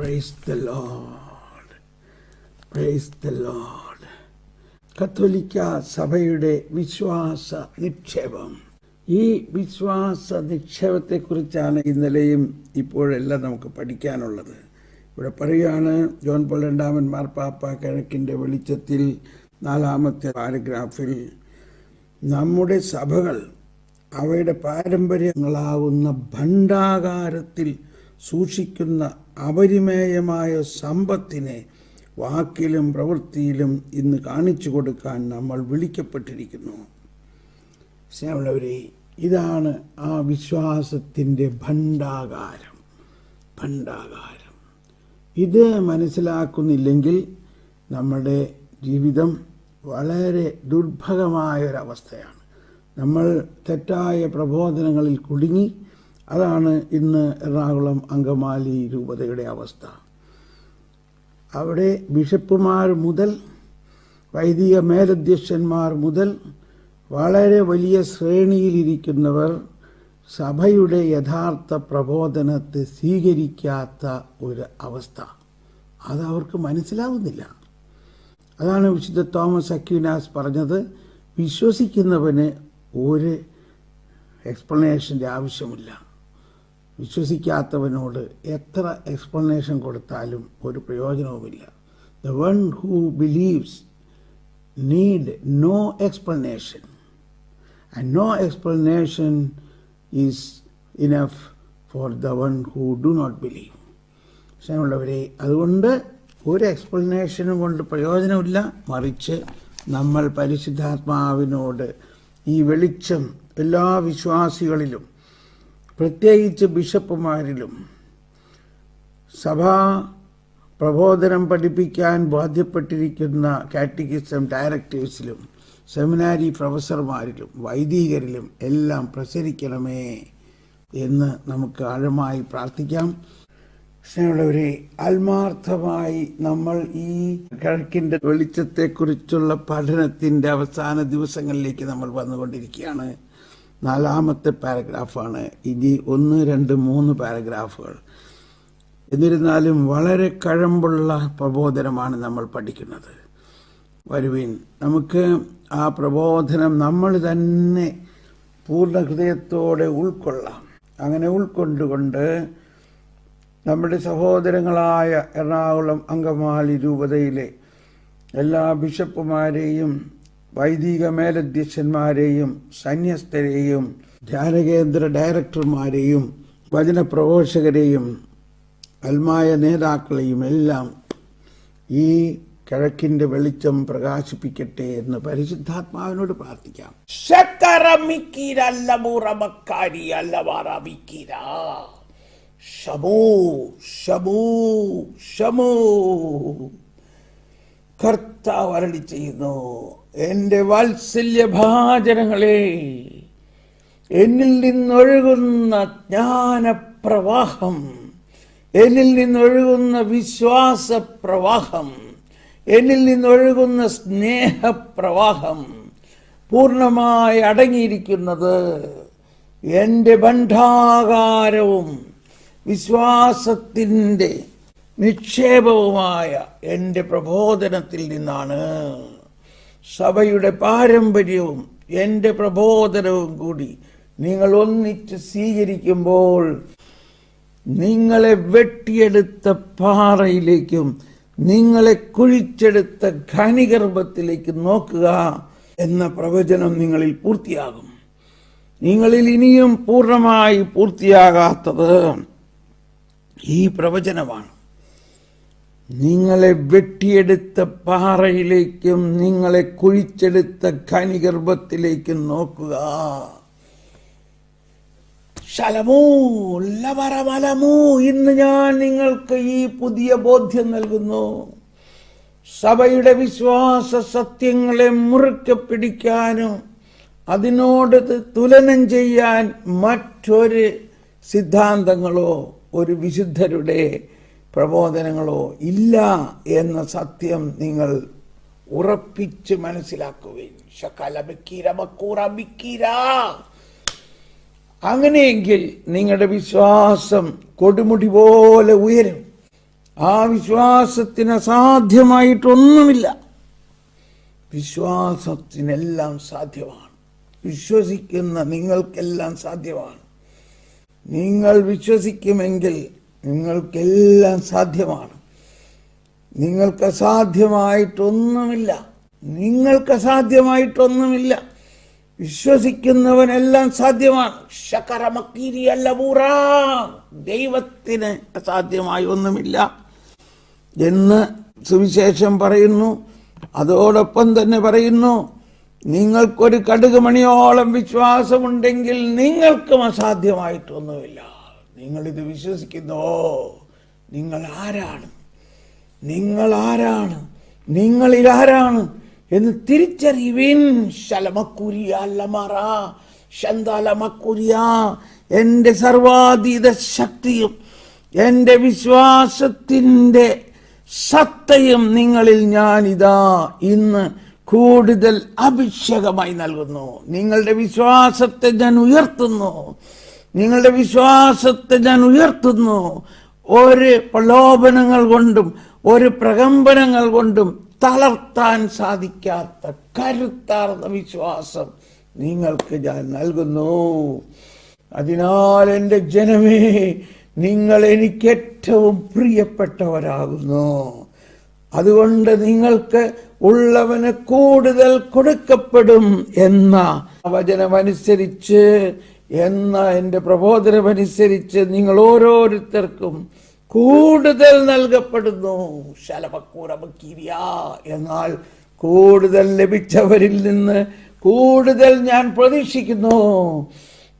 Praise the Lord. Praise the Lord. കത്തോലിക്ക സഭയുടെ വിശ്വാസ നിക്ഷേപം. ഈ വിശ്വാസ നിക്ഷേപത്തെക്കുറിച്ചാണ് ഇന്നലെയും ഇപ്പോഴെല്ലാം നമുക്ക് പഠിക്കാനുള്ളത്. ഇവിടെ പറയുകയാണ്, ജോൺ പോൾ രണ്ടാമൻ മാർപ്പാപ്പ കിഴക്കിൻ്റെ വെളിച്ചത്തിൽ 4-ാമത്തെ പാരഗ്രാഫിൽ നമ്മുടെ സഭകൾ അവയുടെ പാരമ്പര്യങ്ങളാവുന്ന ഭണ്ഡാകാരത്തിൽ സൂക്ഷിക്കുന്ന അപരിമേയമായ സമ്പത്തിനെ വാക്കിലും പ്രവൃത്തിയിലും ഇന്ന് കാണിച്ചു കൊടുക്കാൻ നമ്മൾ വിളിക്കപ്പെട്ടിരിക്കുന്നു. സ്നേഹമുള്ളവരെ, ഇതാണ് ആ വിശ്വാസത്തിൻ്റെ ഭണ്ഡാകാരം. ഇത് മനസ്സിലാക്കുന്നില്ലെങ്കിൽ നമ്മുടെ ജീവിതം വളരെ ദുർഭഗമായൊരവസ്ഥയാണ്. നമ്മൾ തെറ്റായ പ്രബോധനങ്ങളിൽ കുടുങ്ങി. അതാണ് ഇന്ന് എറണാകുളം അങ്കമാലി രൂപതയുടെ അവസ്ഥ. അവിടെ ബിഷപ്പുമാർ മുതൽ വൈദിക മേലധ്യക്ഷന്മാർ മുതൽ വളരെ വലിയ ശ്രേണിയിലിരിക്കുന്നവർ സഭയുടെ യഥാർത്ഥ പ്രബോധനത്തെ സ്വീകരിക്കാത്ത ഒരു അവസ്ഥ. അതവർക്ക് മനസ്സിലാവുന്നില്ല. അതാണ് വിശുദ്ധ തോമസ് അക്വീനാസ് പറഞ്ഞത്, വിശ്വസിക്കുന്നവന് ഒരു എക്സ്പ്ലനേഷൻ്റെ ആവശ്യമില്ല. വിശ്വസിക്കാത്തവനോട് എത്ര എക്സ്പ്ലനേഷൻ കൊടുത്താലും ഒരു പ്രയോജനവുമില്ല. The one who believes need no explanation, and no explanation is enough for the one who do not believe. സ്നേഹമുള്ളവരെ, അതുകൊണ്ട് ഒരു എക്സ്പ്ലനേഷനും കൊണ്ട് പ്രയോജനമില്ല. മറിച്ച് നമ്മൾ പരിശുദ്ധാത്മാവിനോട് ഈ വെളിച്ചം എല്ലാ വിശ്വാസികളിലും, പ്രത്യേകിച്ച് ബിഷപ്പുമാരിലും, സഭാ പ്രബോധനം പഠിപ്പിക്കാൻ ബാധ്യപ്പെട്ടിരിക്കുന്ന കാറ്റക്കിസം ഡയറക്ടേഴ്സിലും, സെമിനാരി പ്രൊഫസർമാരിലും, വൈദികരിലും എല്ലാം പ്രസരിക്കണമേ എന്ന് നമുക്ക് ആഴമായി പ്രാർത്ഥിക്കാം. സ്നേഹമുള്ളവരെ, ആത്മാർത്ഥമായി നമ്മൾ ഈ കിഴക്കിൻ്റെ വെളിച്ചത്തെക്കുറിച്ചുള്ള പഠനത്തിൻ്റെ അവസാന ദിവസങ്ങളിലേക്ക് നമ്മൾ വന്നുകൊണ്ടിരിക്കുകയാണ്. 4-ാമത്തെ പാരഗ്രാഫാണ്. ഇനി 1, 2, 3 പാരഗ്രാഫുകൾ. എന്നിരുന്നാലും വളരെ കഴമ്പുള്ള പ്രബോധനമാണ് നമ്മൾ പഠിക്കുന്നത്. വരുവിൻ, നമുക്ക് ആ പ്രബോധനം നമ്മൾ തന്നെ പൂർണ്ണ ഹൃദയത്തോടെ ഉൾക്കൊള്ളാം. അങ്ങനെ ഉൾക്കൊണ്ടുകൊണ്ട് നമ്മുടെ സഹോദരങ്ങളായ എറണാകുളം അങ്കമാലി രൂപതയിലെ എല്ലാ ബിഷപ്പുമാരെയും, വൈദിക മേലധ്യക്ഷന്മാരെയും, സന്യസ്തരെയും, ധ്യാനകേന്ദ്ര ഡയറക്ടർമാരെയും, വചനപ്രഘോഷകരെയും, അൽമായ നേതാക്കളെയും എല്ലാം ഈ കിഴക്കിൻ്റെ വെളിച്ചം പ്രകാശിപ്പിക്കട്ടെ എന്ന് പരിശുദ്ധാത്മാവിനോട് പ്രാർത്ഥിക്കാം. ശമോ ശമോ ശമോ. കർത്താവ് അരുളി ചെയ്യുന്നു, എൻ്റെ വാത്സല്യഭാജനങ്ങളെ, എന്നിൽ നിന്നൊഴുകുന്ന ജ്ഞാനപ്രവാഹം, എന്നിൽ നിന്നൊഴുകുന്ന വിശ്വാസപ്രവാഹം, എന്നിൽ നിന്നൊഴുകുന്ന സ്നേഹപ്രവാഹം പൂർണ്ണമായി അടങ്ങിയിരിക്കുന്നത് എൻ്റെ ഭണ്ഡാകാരവും വിശ്വാസത്തിൻ്റെ നിക്ഷേപവുമായ എൻ്റെ പ്രബോധനത്തിൽ നിന്നാണ്. സഭയുടെ പാരമ്പര്യവും എൻ്റെ പ്രബോധനവും കൂടി നിങ്ങൾ ഒന്നിച്ച് സ്വീകരിക്കുമ്പോൾ നിങ്ങളെ വെട്ടിയെടുത്ത പാറയിലേക്കും നിങ്ങളെ കുഴിച്ചെടുത്ത ഖനിഗർഭത്തിലേക്ക് നോക്കുക എന്ന പ്രവചനം നിങ്ങളിൽ പൂർത്തിയാകും. നിങ്ങളിൽ ഇനിയും പൂർണ്ണമായി പൂർത്തിയാകാത്തത് ഈ പ്രവചനമാണ്. നിങ്ങളെ വെട്ടിയെടുത്ത പാറയിലേക്കും നിങ്ങളെ കുഴിച്ചെടുത്ത ഖനിഗർഭത്തിലേക്കും നോക്കുക. ശലമോ ലവരമലമോ, ഇന്ന് ഞാൻ നിങ്ങൾക്ക് ഈ പുതിയ ബോധ്യം നൽകുന്നു. സഭയുടെ വിശ്വാസ സത്യങ്ങളെ മുറുക്കെ പിടിക്കാനും അതിനോട് തുലനം ചെയ്യാൻ മറ്റൊരു സിദ്ധാന്തങ്ങളോ ഒരു വിശുദ്ധരുടെ പ്രബോധനങ്ങളോ ഇല്ല എന്ന സത്യം നിങ്ങൾ ഉറപ്പിച്ച് മനസ്സിലാക്കുവിൻ. അങ്ങനെയെങ്കിൽ നിങ്ങളുടെ വിശ്വാസം കൊടുമുടി പോലെ ഉയരും. ആ വിശ്വാസത്തിന് അസാധ്യമായിട്ടൊന്നുമില്ല. വിശ്വാസത്തിനെല്ലാം സാധ്യമാണ്. വിശ്വസിക്കുന്ന നിങ്ങൾക്കെല്ലാം സാധ്യമാണ്. നിങ്ങൾ വിശ്വസിക്കുമെങ്കിൽ നിങ്ങൾക്കെല്ലാം സാധ്യമാണ്. നിങ്ങൾക്ക് അസാധ്യമായിട്ടൊന്നുമില്ല. നിങ്ങൾക്ക് അസാധ്യമായിട്ടൊന്നുമില്ല. വിശ്വസിക്കുന്നവനെല്ലാം സാധ്യമാണ്. ശകരമക്കീരിയല്ല പൂറ, ദൈവത്തിന് അസാധ്യമായി ഒന്നുമില്ല എന്ന് സുവിശേഷം പറയുന്നു. അതോടൊപ്പം തന്നെ പറയുന്നു, നിങ്ങൾക്കൊരു കടുക് മണിയോളം വിശ്വാസമുണ്ടെങ്കിൽ നിങ്ങൾക്കും അസാധ്യമായിട്ടൊന്നുമില്ല. നിങ്ങളിത് വിശ്വസിക്കുന്നുവോ? നിങ്ങൾ ആരാണ്? നിങ്ങൾ ആരാണ്? നിങ്ങളിൽ ആരാണ് എന്ന് തിരിച്ചറിയുവിൻ. ശലമക്കുരിയല്ലമറ ശന്താലമക്കുരിയ, എൻ്റെ സർവാതീത ശക്തിയും എൻ്റെ വിശ്വാസത്തിൻ്റെ സത്തയും നിങ്ങളിൽ ഞാനിതാ ഇന്ന് കൂടുതൽ അഭിഷേകമായി നൽകുന്നു. നിങ്ങളുടെ വിശ്വാസത്തെ ഞാൻ ഉയർത്തുന്നു. നിങ്ങളുടെ വിശ്വാസത്തെ ഞാൻ ഉയർത്തുന്നു. ഒരു പ്രലോഭനങ്ങൾ കൊണ്ടും ഒരു പ്രകമ്പനങ്ങൾ കൊണ്ടും തളർത്താൻ സാധിക്കാത്ത കരുത്താർന്ന വിശ്വാസം നിങ്ങൾക്ക് ഞാൻ നൽകുന്നു. അതിനാൽ എൻ്റെ ജനമേ, നിങ്ങൾ എനിക്ക് ഏറ്റവും പ്രിയപ്പെട്ടവരാകുന്നു. അതുകൊണ്ട് നിങ്ങൾക്ക് ഉള്ളവന് കൂടുതൽ കൊടുക്കപ്പെടും എന്ന വചനമനുസരിച്ച്, എന്ന എൻ്റെ പ്രബോധനമനുസരിച്ച് നിങ്ങൾ ഓരോരുത്തർക്കും കൂടുതൽ നൽകപ്പെടുന്നു. ശലമക്കൂറമക്കീരിയ, എന്നാൽ കൂടുതൽ ലഭിച്ചവരിൽ നിന്ന് കൂടുതൽ ഞാൻ പ്രതീക്ഷിക്കുന്നു.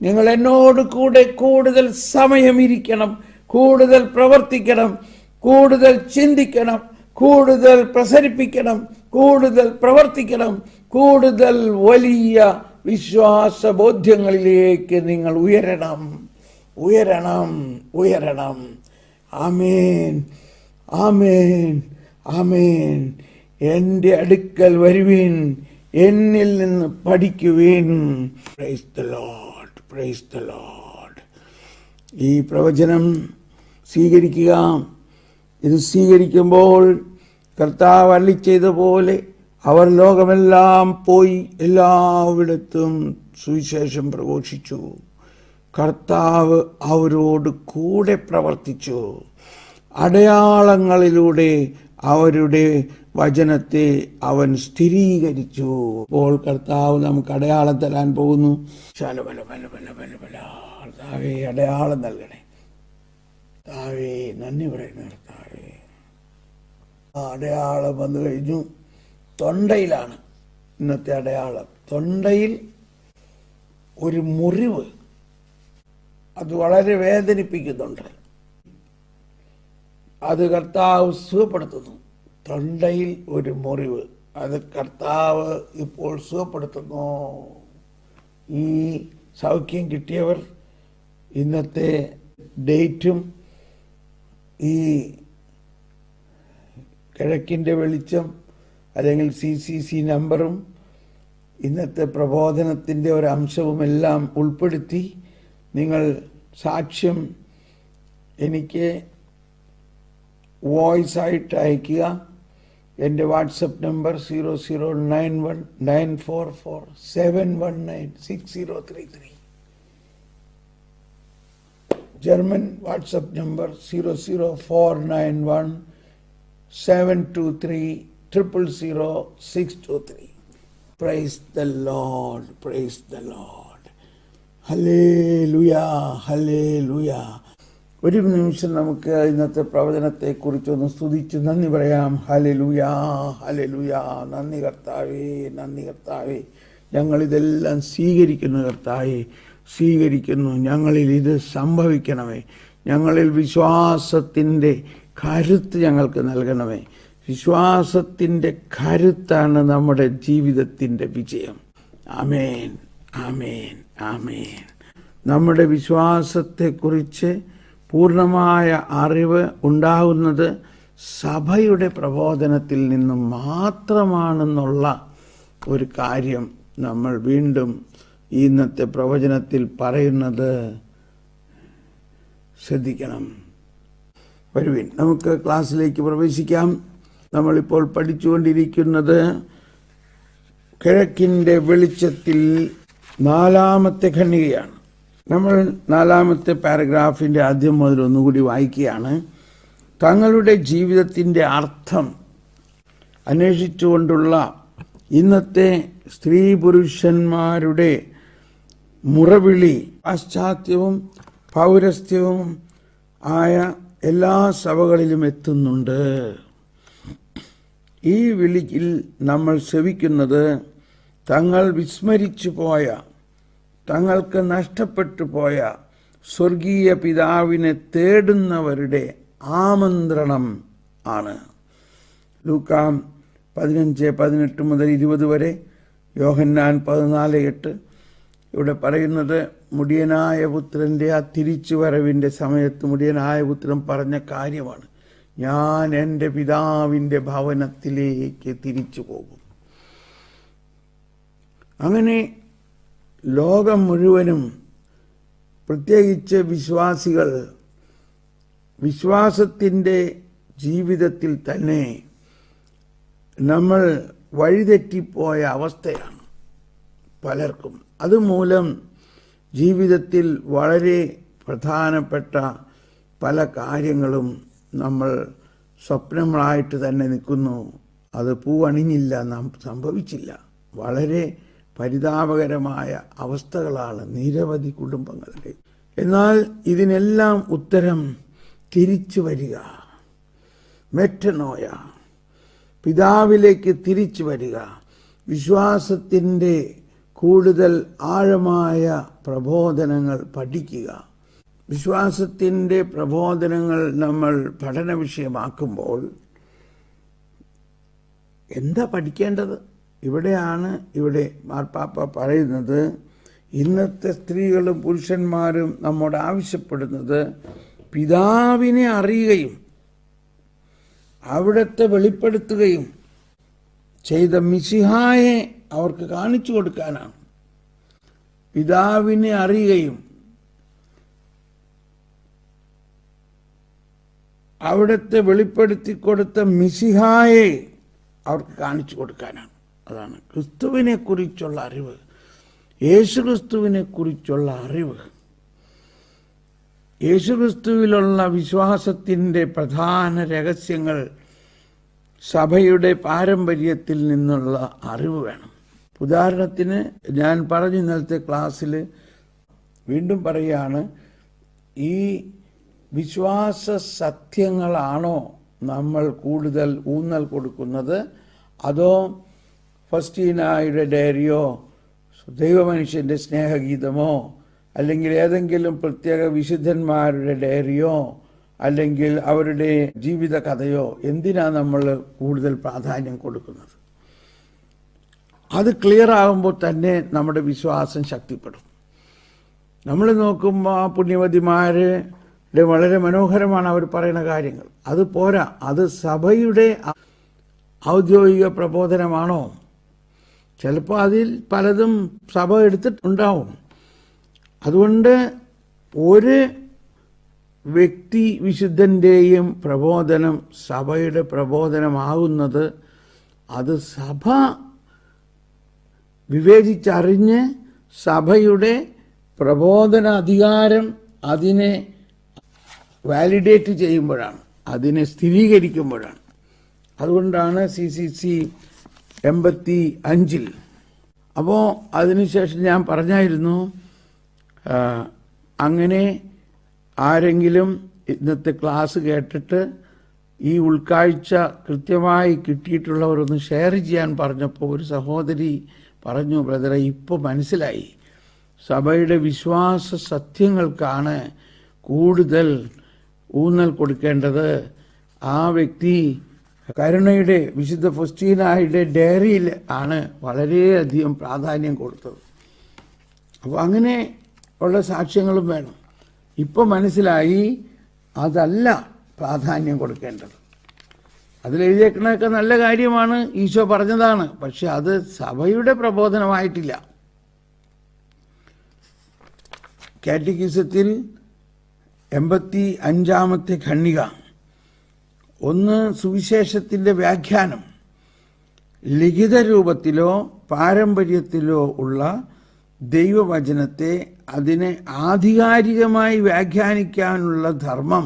നിങ്ങൾ എന്നോട് കൂടെ കൂടുതൽ സമയം ഇരിക്കണം, കൂടുതൽ പ്രവർത്തിക്കണം, കൂടുതൽ ചിന്തിക്കണം, കൂടുതൽ പ്രസരിപ്പിക്കണം, കൂടുതൽ പ്രവർത്തിക്കണം, കൂടുതൽ വലിയ വിശ്വാസ ബോധ്യങ്ങളിലേക്ക് നിങ്ങൾ ഉയരണം, ഉയരണം, ഉയരണം. ആമേൻ, ആമേൻ, ആമേൻ. എൻ്റെ അടുക്കൽ വരുവിൻ, എന്നിൽ നിന്ന് പഠിക്കുവിൻ. Praise the Lord, praise the Lord. ഈ പ്രവചനം സ്വീകരിക്കുക. ഇത് സ്വീകരിക്കുമ്പോൾ കർത്താവ് അരുളിച്ചെയ്ത പോലെ അവർ ലോകമെല്ലാം പോയി എല്ലായിടത്തും സുവിശേഷം പ്രഘോഷിച്ചു. കർത്താവ് അവരോട് കൂടെ പ്രവർത്തിച്ചു. അടയാളങ്ങളിലൂടെ അവരുടെ വചനത്തെ അവൻ സ്ഥിരീകരിച്ചു. അപ്പോൾ കർത്താവ് നമുക്ക് അടയാളം തരാൻ പോകുന്നു. കർത്താവേ, അടയാളം നൽകണേ. കർത്താവേ, നന്ദി പറയുന്നു. കർത്താവേ, ആ അടയാളം വന്നു കഴിഞ്ഞു. തൊണ്ടയിലാണ് ഇന്നത്തെ അടയാളം. തൊണ്ടയിൽ ഒരു മുറിവ്, അത് വളരെ വേദനിപ്പിക്കുന്നുണ്ട്. അത് കർത്താവ് സുഖപ്പെടുത്തുന്നു. തൊണ്ടയിൽ ഒരു മുറിവ്, അത് കർത്താവ് ഇപ്പോൾ സുഖപ്പെടുത്തുന്നു. ഈ സൗഖ്യം കിട്ടിയവർ ഇന്നത്തെ ഡേറ്റും ഈ കിഴക്കിൻ്റെ വെളിച്ചം അല്ലെങ്കിൽ CCC നമ്പറും ഇന്നത്തെ പ്രബോധനത്തിൻ്റെ ഒരു അംശവുമെല്ലാം ഉൾപ്പെടുത്തി നിങ്ങൾ സാക്ഷ്യം എനിക്ക് വോയിസ് ആയിട്ട് അയയ്ക്കുക. എൻ്റെ WhatsApp number 00919447196033. German WhatsApp number 0049172300623. Praise the Lord, praise the Lord. Hallelujah, hallelujah. ഒരു നിമിഷം നമുക്ക് ഇന്നത്തെ പ്രവചനത്തെക്കുറിച്ചൊന്ന് സ്തുതിച്ച് നന്ദി പറയാം. Hallelujah, hallelujah. നന്ദി കർത്താവേ, നന്ദി കർത്താവേ. ഞങ്ങളിതെല്ലാം സ്വീകരിക്കുന്നു കർത്താവേ, സ്വീകരിക്കുന്നു. ഞങ്ങളിൽ ഇത് സംഭവിക്കണമേ. ഞങ്ങളിൽ വിശ്വാസത്തിൻ്റെ കരുത്ത് ഞങ്ങൾക്ക് നൽകണമേ. വിശ്വാസത്തിൻ്റെ കരുത്താണ് നമ്മുടെ ജീവിതത്തിൻ്റെ വിജയം. ആമേൻ, ആമേൻ, ആമേൻ. നമ്മുടെ വിശ്വാസത്തെക്കുറിച്ച് പൂർണ്ണമായ അറിവ് ഉണ്ടാകുന്നത് സഭയുടെ പ്രബോധനത്തിൽ നിന്നും മാത്രമാണെന്നുള്ള ഒരു കാര്യം നമ്മൾ വീണ്ടും ഇന്നത്തെ പ്രവചനത്തിൽ പറയുന്നത് ശ്രദ്ധിക്കണം. വരുവിൻ. നമുക്ക് ക്ലാസ്സിലേക്ക് പ്രവേശിക്കാം. നമ്മളിപ്പോൾ പഠിച്ചുകൊണ്ടിരിക്കുന്നത് കിഴക്കിൻ്റെ വെളിച്ചത്തിൽ 4-ാമത്തെ ഖണ്ഡികയാണ്. നമ്മൾ 4-ാമത്തെ പാരഗ്രാഫിൻ്റെ ആദ്യം മുതൽ ഒന്നുകൂടി വായിക്കുകയാണ്. തങ്ങളുടെ ജീവിതത്തിൻ്റെ അർത്ഥം അന്വേഷിച്ചുകൊണ്ടുള്ള ഇന്നത്തെ സ്ത്രീ പുരുഷന്മാരുടെ മുറവിളി പാശ്ചാത്യവും പൗരസ്ത്യവും ആയ എല്ലാ സഭകളിലും എത്തുന്നുണ്ട്. ഈ വിളിയിൽ നമ്മൾ ശ്രവിക്കുന്നത് തങ്ങൾ വിസ്മരിച്ചു പോയ, തങ്ങൾക്ക് നഷ്ടപ്പെട്ടു പോയ സ്വർഗീയ പിതാവിനെ തേടുന്നവരുടെ ആമന്ത്രണം ആണ്. ലൂക്കാ 15:18 മുതൽ 20 വരെ, യോഹന്നാൻ 14:8. ഇവിടെ പറയുന്നത് മുടിയനായ പുത്രൻ്റെ ആ തിരിച്ചുവരവിൻ്റെ സമയത്ത് മുടിയനായ പുത്രൻ പറഞ്ഞ കാര്യമാണ്. ഞാൻ എൻ്റെ പിതാവിൻ്റെ ഭവനത്തിലേക്ക് തിരിച്ചു പോകും. അങ്ങനെ ലോകം മുഴുവനും, പ്രത്യേകിച്ച് വിശ്വാസികൾ, വിശ്വാസത്തിൻ്റെ ജീവിതത്തിൽ തന്നെ നമ്മൾ വഴിതെറ്റിപ്പോയ അവസ്ഥയാണ് പലർക്കും. അതുമൂലം ജീവിതത്തിൽ വളരെ പ്രധാനപ്പെട്ട പല കാര്യങ്ങളും നമ്മൾ സ്വപ്നങ്ങളായിട്ട് തന്നെ നിൽക്കുന്നു. അത് പൂവണിഞ്ഞില്ല, നാം സംഭവിച്ചില്ല. വളരെ പരിതാപകരമായ അവസ്ഥകളാണ് നിരവധി കുടുംബങ്ങളുടെ. എന്നാൽ ഇതിനെല്ലാം ഉത്തരം തിരിച്ചു വരിക, മെറ്റനോയ, പിതാവിലേക്ക് തിരിച്ചു വരിക, വിശ്വാസത്തിൻ്റെ കൂടുതൽ ആഴമായ പ്രബോധനങ്ങൾ പഠിക്കുക. വിശ്വാസത്തിൻ്റെ പ്രബോധനങ്ങൾ നമ്മൾ പഠന വിഷയമാക്കുമ്പോൾ എന്താ പഠിക്കേണ്ടത്? ഇവിടെ മാർപ്പാപ്പ പറയുന്നത്, ഇന്നത്തെ സ്ത്രീകളും പുരുഷന്മാരും നമ്മോട് ആവശ്യപ്പെടുന്നത് പിതാവിനെ അറിയുകയും അവിടുത്തെ വെളിപ്പെടുത്തുകയും ചെയ്ത മിശിഹായെ അവർക്ക് കാണിച്ചു കൊടുക്കാനാണ്. പിതാവിനെ അറിയുകയും അവിടുത്തെ വെളിപ്പെടുത്തി കൊടുത്ത മിശിഹായെ അവർക്ക് കാണിച്ചു കൊടുക്കാനാണ്. അതാണ് ക്രിസ്തുവിനെ കുറിച്ചുള്ള അറിവ്, യേശുക്രിസ്തുവിനെ കുറിച്ചുള്ള അറിവ്. യേശുക്രിസ്തുവിലുള്ള വിശ്വാസത്തിൻ്റെ പ്രധാന രഹസ്യങ്ങൾ സഭയുടെ പാരമ്പര്യത്തിൽ നിന്നുള്ള അറിവ് വേണം. ഉദാഹരണത്തിന് ഞാൻ പറഞ്ഞു ഇന്നലത്തെ ക്ലാസ്സിൽ, വീണ്ടും പറയുകയാണ്, ഈ വിശ്വാസ സത്യങ്ങളാണോ നമ്മൾ കൂടുതൽ ഊന്നൽ കൊടുക്കുന്നത്, അതോ ഫസ്റ്റീനായുടെ ഡയറിയോ ദൈവമനുഷ്യൻ്റെ സ്നേഹഗീതമോ അല്ലെങ്കിൽ ഏതെങ്കിലും പ്രത്യേക വിശുദ്ധന്മാരുടെ ഡയറിയോ അല്ലെങ്കിൽ അവരുടെ ജീവിത കഥയോ എന്തിനാണ് നമ്മൾ കൂടുതൽ പ്രാധാന്യം കൊടുക്കുന്നത്? അത് ക്ലിയർ ആകുമ്പോൾ തന്നെ നമ്മുടെ വിശ്വാസം ശക്തിപ്പെടും. നമ്മൾ നോക്കുമ്പോൾ ആ പുണ്യവതിമാരുടെ വളരെ മനോഹരമാണ് അവർ പറയുന്ന കാര്യങ്ങൾ. അത് പോരാ, അത് സഭയുടെ ഔദ്യോഗിക പ്രബോധനമാണോ? ചിലപ്പോൾ അതിൽ പലതും സഭ എടുത്തിട്ടുണ്ടാവും. അതുകൊണ്ട് ഒരു വ്യക്തി വിശുദ്ധൻ്റെയും പ്രബോധനം സഭയുടെ പ്രബോധനമാകുന്നത് അത് സഭ വിവേചിച്ചറിഞ്ഞ് സഭയുടെ പ്രബോധന അധികാരം അതിനെ വാലിഡേറ്റ് ചെയ്യുമ്പോഴാണ്, അതിനെ സ്ഥിരീകരിക്കുമ്പോഴാണ്. അതുകൊണ്ടാണ് CCC 85. അപ്പോൾ അതിനുശേഷം ഞാൻ പറഞ്ഞായിരുന്നു, അങ്ങനെ ആരെങ്കിലും ഇന്നത്തെ ക്ലാസ് കേട്ടിട്ട് ഈ ഉൾക്കാഴ്ച കൃത്യമായി കിട്ടിയിട്ടുള്ളവരൊന്ന് ഷെയർ ചെയ്യാൻ പറഞ്ഞപ്പോൾ ഒരു സഹോദരി പറഞ്ഞു, ബ്രദറെ, ഇപ്പോൾ മനസ്സിലായി, സഭയുടെ വിശ്വാസ സത്യങ്ങൾക്കാണ് കൂടുതൽ ഊന്നൽ കൊടുക്കേണ്ടത്. ആ വ്യക്തി കരുണയുടെ വിശുദ്ധ ഫസ്റ്റീനായുടെ ഡയറിയിൽ ആണ് വളരെയധികം പ്രാധാന്യം കൊടുത്തത്. അപ്പോൾ അങ്ങനെ ഉള്ള സാക്ഷ്യങ്ങളും വേണം. ഇപ്പോൾ മനസ്സിലായി അതല്ല പ്രാധാന്യം കൊടുക്കേണ്ടത്. അതിലെഴുതിയേക്കണതൊക്കെ നല്ല കാര്യമാണ്, ഈശോ പറഞ്ഞതാണ്, പക്ഷെ അത് സഭയുടെ പ്രബോധനമായിട്ടില്ല. കാറ്റഗിസത്തിൽ 85-ാമത്തെ ഖണ്ഡിക ഒന്ന്, സുവിശേഷത്തിൻ്റെ വ്യാഖ്യാനം. ലിഖിത രൂപത്തിലോ പാരമ്പര്യത്തിലോ ഉള്ള ദൈവവചനത്തെ അതിനെ ആധികാരികമായി വ്യാഖ്യാനിക്കാനുള്ള ധർമ്മം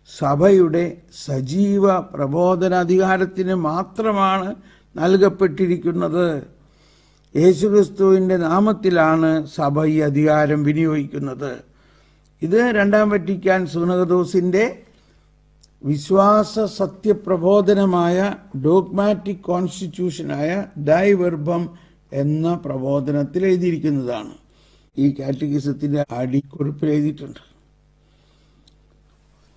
സഭയുടെ സജീവ പ്രബോധനാധികാരത്തിന് മാത്രമാണ് നൽകപ്പെട്ടിരിക്കുന്നത്. യേശുക്രിസ്തുവിൻ്റെ നാമത്തിലാണ് സഭ ഈ അധികാരം വിനിയോഗിക്കുന്നത്. ഇത് രണ്ടാം വത്തിക്കാൻ സുനഹദോസിൻ്റെ വിശ്വാസ സത്യപ്രബോധനമായ ഡോഗ്മാറ്റിക് കോൺസ്റ്റിറ്റ്യൂഷനായ ഡൈവെർബം എന്ന പ്രബോധനത്തിൽ എഴുതിയിരിക്കുന്നതാണ്. ഈ കാറ്റഗിസത്തിൻ്റെ അടിക്കുറിപ്പിൽ എഴുതിയിട്ടുണ്ട്.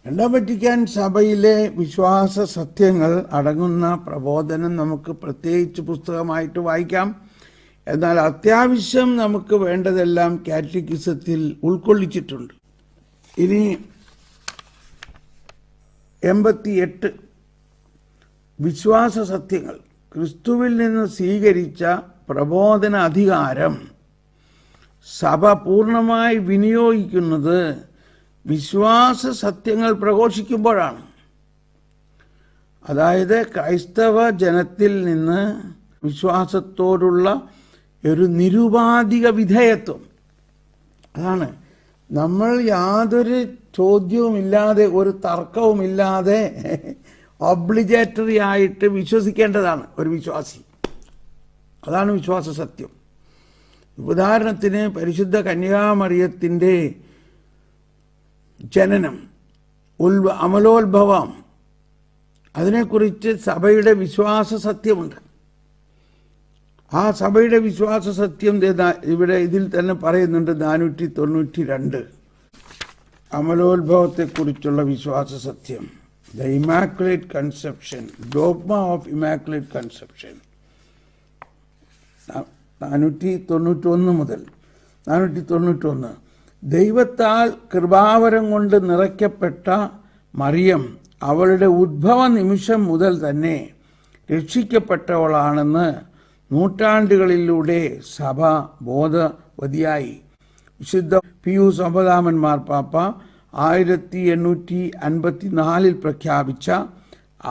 രണ്ടാം വത്തിക്കാൻ സഭയിലെ വിശ്വാസ സത്യങ്ങൾ അടങ്ങുന്ന പ്രബോധനം നമുക്ക് പ്രത്യേകിച്ച് പുസ്തകമായിട്ട് വായിക്കാം. എന്നാൽ അത്യാവശ്യം നമുക്ക് വേണ്ടതെല്ലാം കാറ്റഗിസത്തിൽ ഉൾക്കൊള്ളിച്ചിട്ടുണ്ട്. ഇനി 88 വിശ്വാസ സത്യങ്ങൾ. ക്രിസ്തുവിൽ നിന്ന് സ്വീകരിച്ച പ്രബോധന അധികാരം സഭ പൂർണ്ണമായി വിനിയോഗിക്കുന്നത് വിശ്വാസ സത്യങ്ങൾ പ്രഘോഷിക്കുമ്പോഴാണ്. അതായത് ക്രൈസ്തവ ജനത്തിൽ നിന്ന് വിശ്വാസത്തോടുള്ള ഒരു നിരുപാധിക വിധേയത്വം. അതാണ് നമ്മൾ യാതൊരു ചോദ്യവുമില്ലാതെ ഒരു തർക്കവുമില്ലാതെ ഒബ്ലിഗേറ്ററി ആയിട്ട് വിശ്വസിക്കേണ്ടതാണ് ഒരു വിശ്വാസി. അതാണ് വിശ്വാസ സത്യം. ഉദാഹരണത്തിന് പരിശുദ്ധ കന്യാമറിയത്തിൻ്റെ ജനനം, അമലോത്ഭവം, അതിനെക്കുറിച്ച് സഭയുടെ വിശ്വാസ സത്യമുണ്ട്. ആ സഭയുടെ വിശ്വാസ സത്യം ഇവിടെ ഇതിൽ തന്നെ പറയുന്നുണ്ട്. 492 അമലോത്ഭവത്തെക്കുറിച്ചുള്ള വിശ്വാസ സത്യം, the immaculate conception, dogma of immaculate conception. 491 മുതൽ 491. ദൈവത്താൽ കൃപാവരം കൊണ്ട് നിറയ്ക്കപ്പെട്ട മറിയം അവളുടെ ഉദ്ഭവ നിമിഷം മുതൽ തന്നെ രക്ഷിക്കപ്പെട്ടവളാണെന്ന് നൂറ്റാണ്ടുകളിലൂടെ സഭ ബോധവതിയായി. വിശുദ്ധ പിയൂസ് 9 മാർപ്പാപ്പ 1854 പ്രഖ്യാപിച്ച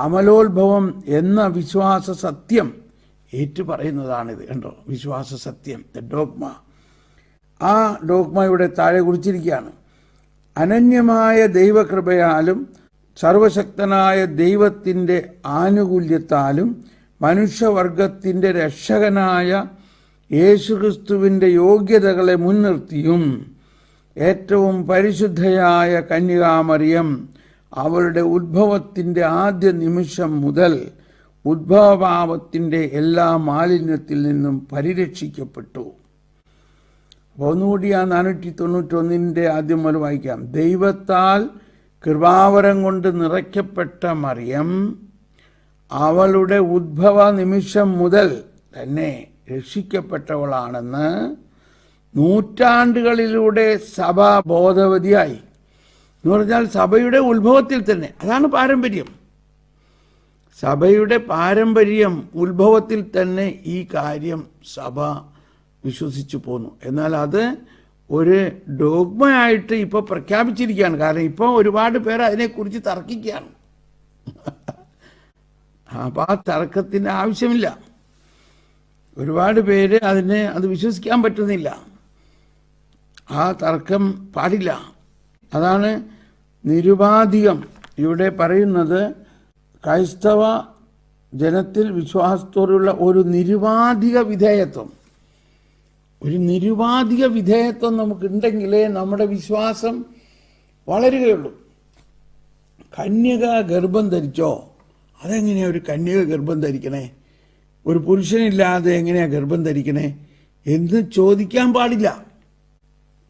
അമലോത്ഭവം എന്ന വിശ്വാസ സത്യം ഏറ്റുപറയുന്നതാണിത്. കണ്ടോ, വിശ്വാസ സത്യം, ദ ഡോഗ്മ. ആ ഡോഗ്മയുടെ താഴെ കുറിച്ചിരിക്കുകയാണ്: അനന്യമായ ദൈവകൃപയാലും സർവശക്തനായ ദൈവത്തിൻ്റെ ആനുകൂല്യത്താലും മനുഷ്യവർഗത്തിൻ്റെ രക്ഷകനായ യേശുക്രിസ്തുവിൻ്റെ യോഗ്യതകളെ മുൻനിർത്തിയും ഏറ്റവും പരിശുദ്ധയായ കന്യകാമറിയം അവളുടെ ഉദ്ഭവത്തിൻ്റെ ആദ്യ നിമിഷം മുതൽ ഉദ്ഭവഭാവത്തിൻ്റെ എല്ലാ മാലിന്യത്തിൽ നിന്നും പരിരക്ഷിക്കപ്പെട്ടു. അപ്പോൾ ഒന്നുകൂടി ആ 491 ആദ്യം മുതൽ വായിക്കാം. ദൈവത്താൽ കൃപാവരം കൊണ്ട് നിറയ്ക്കപ്പെട്ട മറിയം അവളുടെ ഉദ്ഭവ നിമിഷം മുതൽ തന്നെ രക്ഷിക്കപ്പെട്ടവളാണെന്ന് നൂറ്റാണ്ടുകളിലൂടെ സഭ ബോധവതിയായി. എന്ന് പറഞ്ഞാൽ സഭയുടെ ഉത്ഭവത്തിൽ തന്നെ. അതാണ് പാരമ്പര്യം. സഭയുടെ പാരമ്പര്യം ഉത്ഭവത്തിൽ തന്നെ ഈ കാര്യം സഭ വിശ്വസിച്ചു പോന്നു. എന്നാൽ അത് ഒരു ഡോഗ്മയായിട്ട് ഇപ്പോൾ പ്രഖ്യാപിച്ചിരിക്കുകയാണ്. കാരണം ഇപ്പോൾ ഒരുപാട് പേർ അതിനെക്കുറിച്ച് തർക്കിക്കുകയാണ്. അപ്പോൾ ആ തർക്കത്തിൻ്റെ ആവശ്യമില്ല. ഒരുപാട് പേര് അത് വിശ്വസിക്കാൻ പറ്റുന്നില്ല. ആ തർക്കം പാടില്ല. അതാണ് നിരുപാധികം. ഇവിടെ പറയുന്നത് ക്രൈസ്തവ ജനത്തിൽ വിശ്വാസത്തോടുള്ള ഒരു നിരുപാധിക വിധേയത്വം. ഒരു നിരുപാധിക വിധേയത്വം നമുക്കുണ്ടെങ്കിലേ നമ്മുടെ വിശ്വാസം വളരുകയുള്ളൂ. കന്യക ഗർഭം ധരിച്ചോ? അതെങ്ങനെയാണ് ഒരു കന്യക ഗർഭം ധരിക്കണേ? ഒരു പുരുഷനില്ലാതെ എങ്ങനെയാണ് ഗർഭം ധരിക്കണേ എന്ന് ചോദിക്കാൻ പാടില്ല.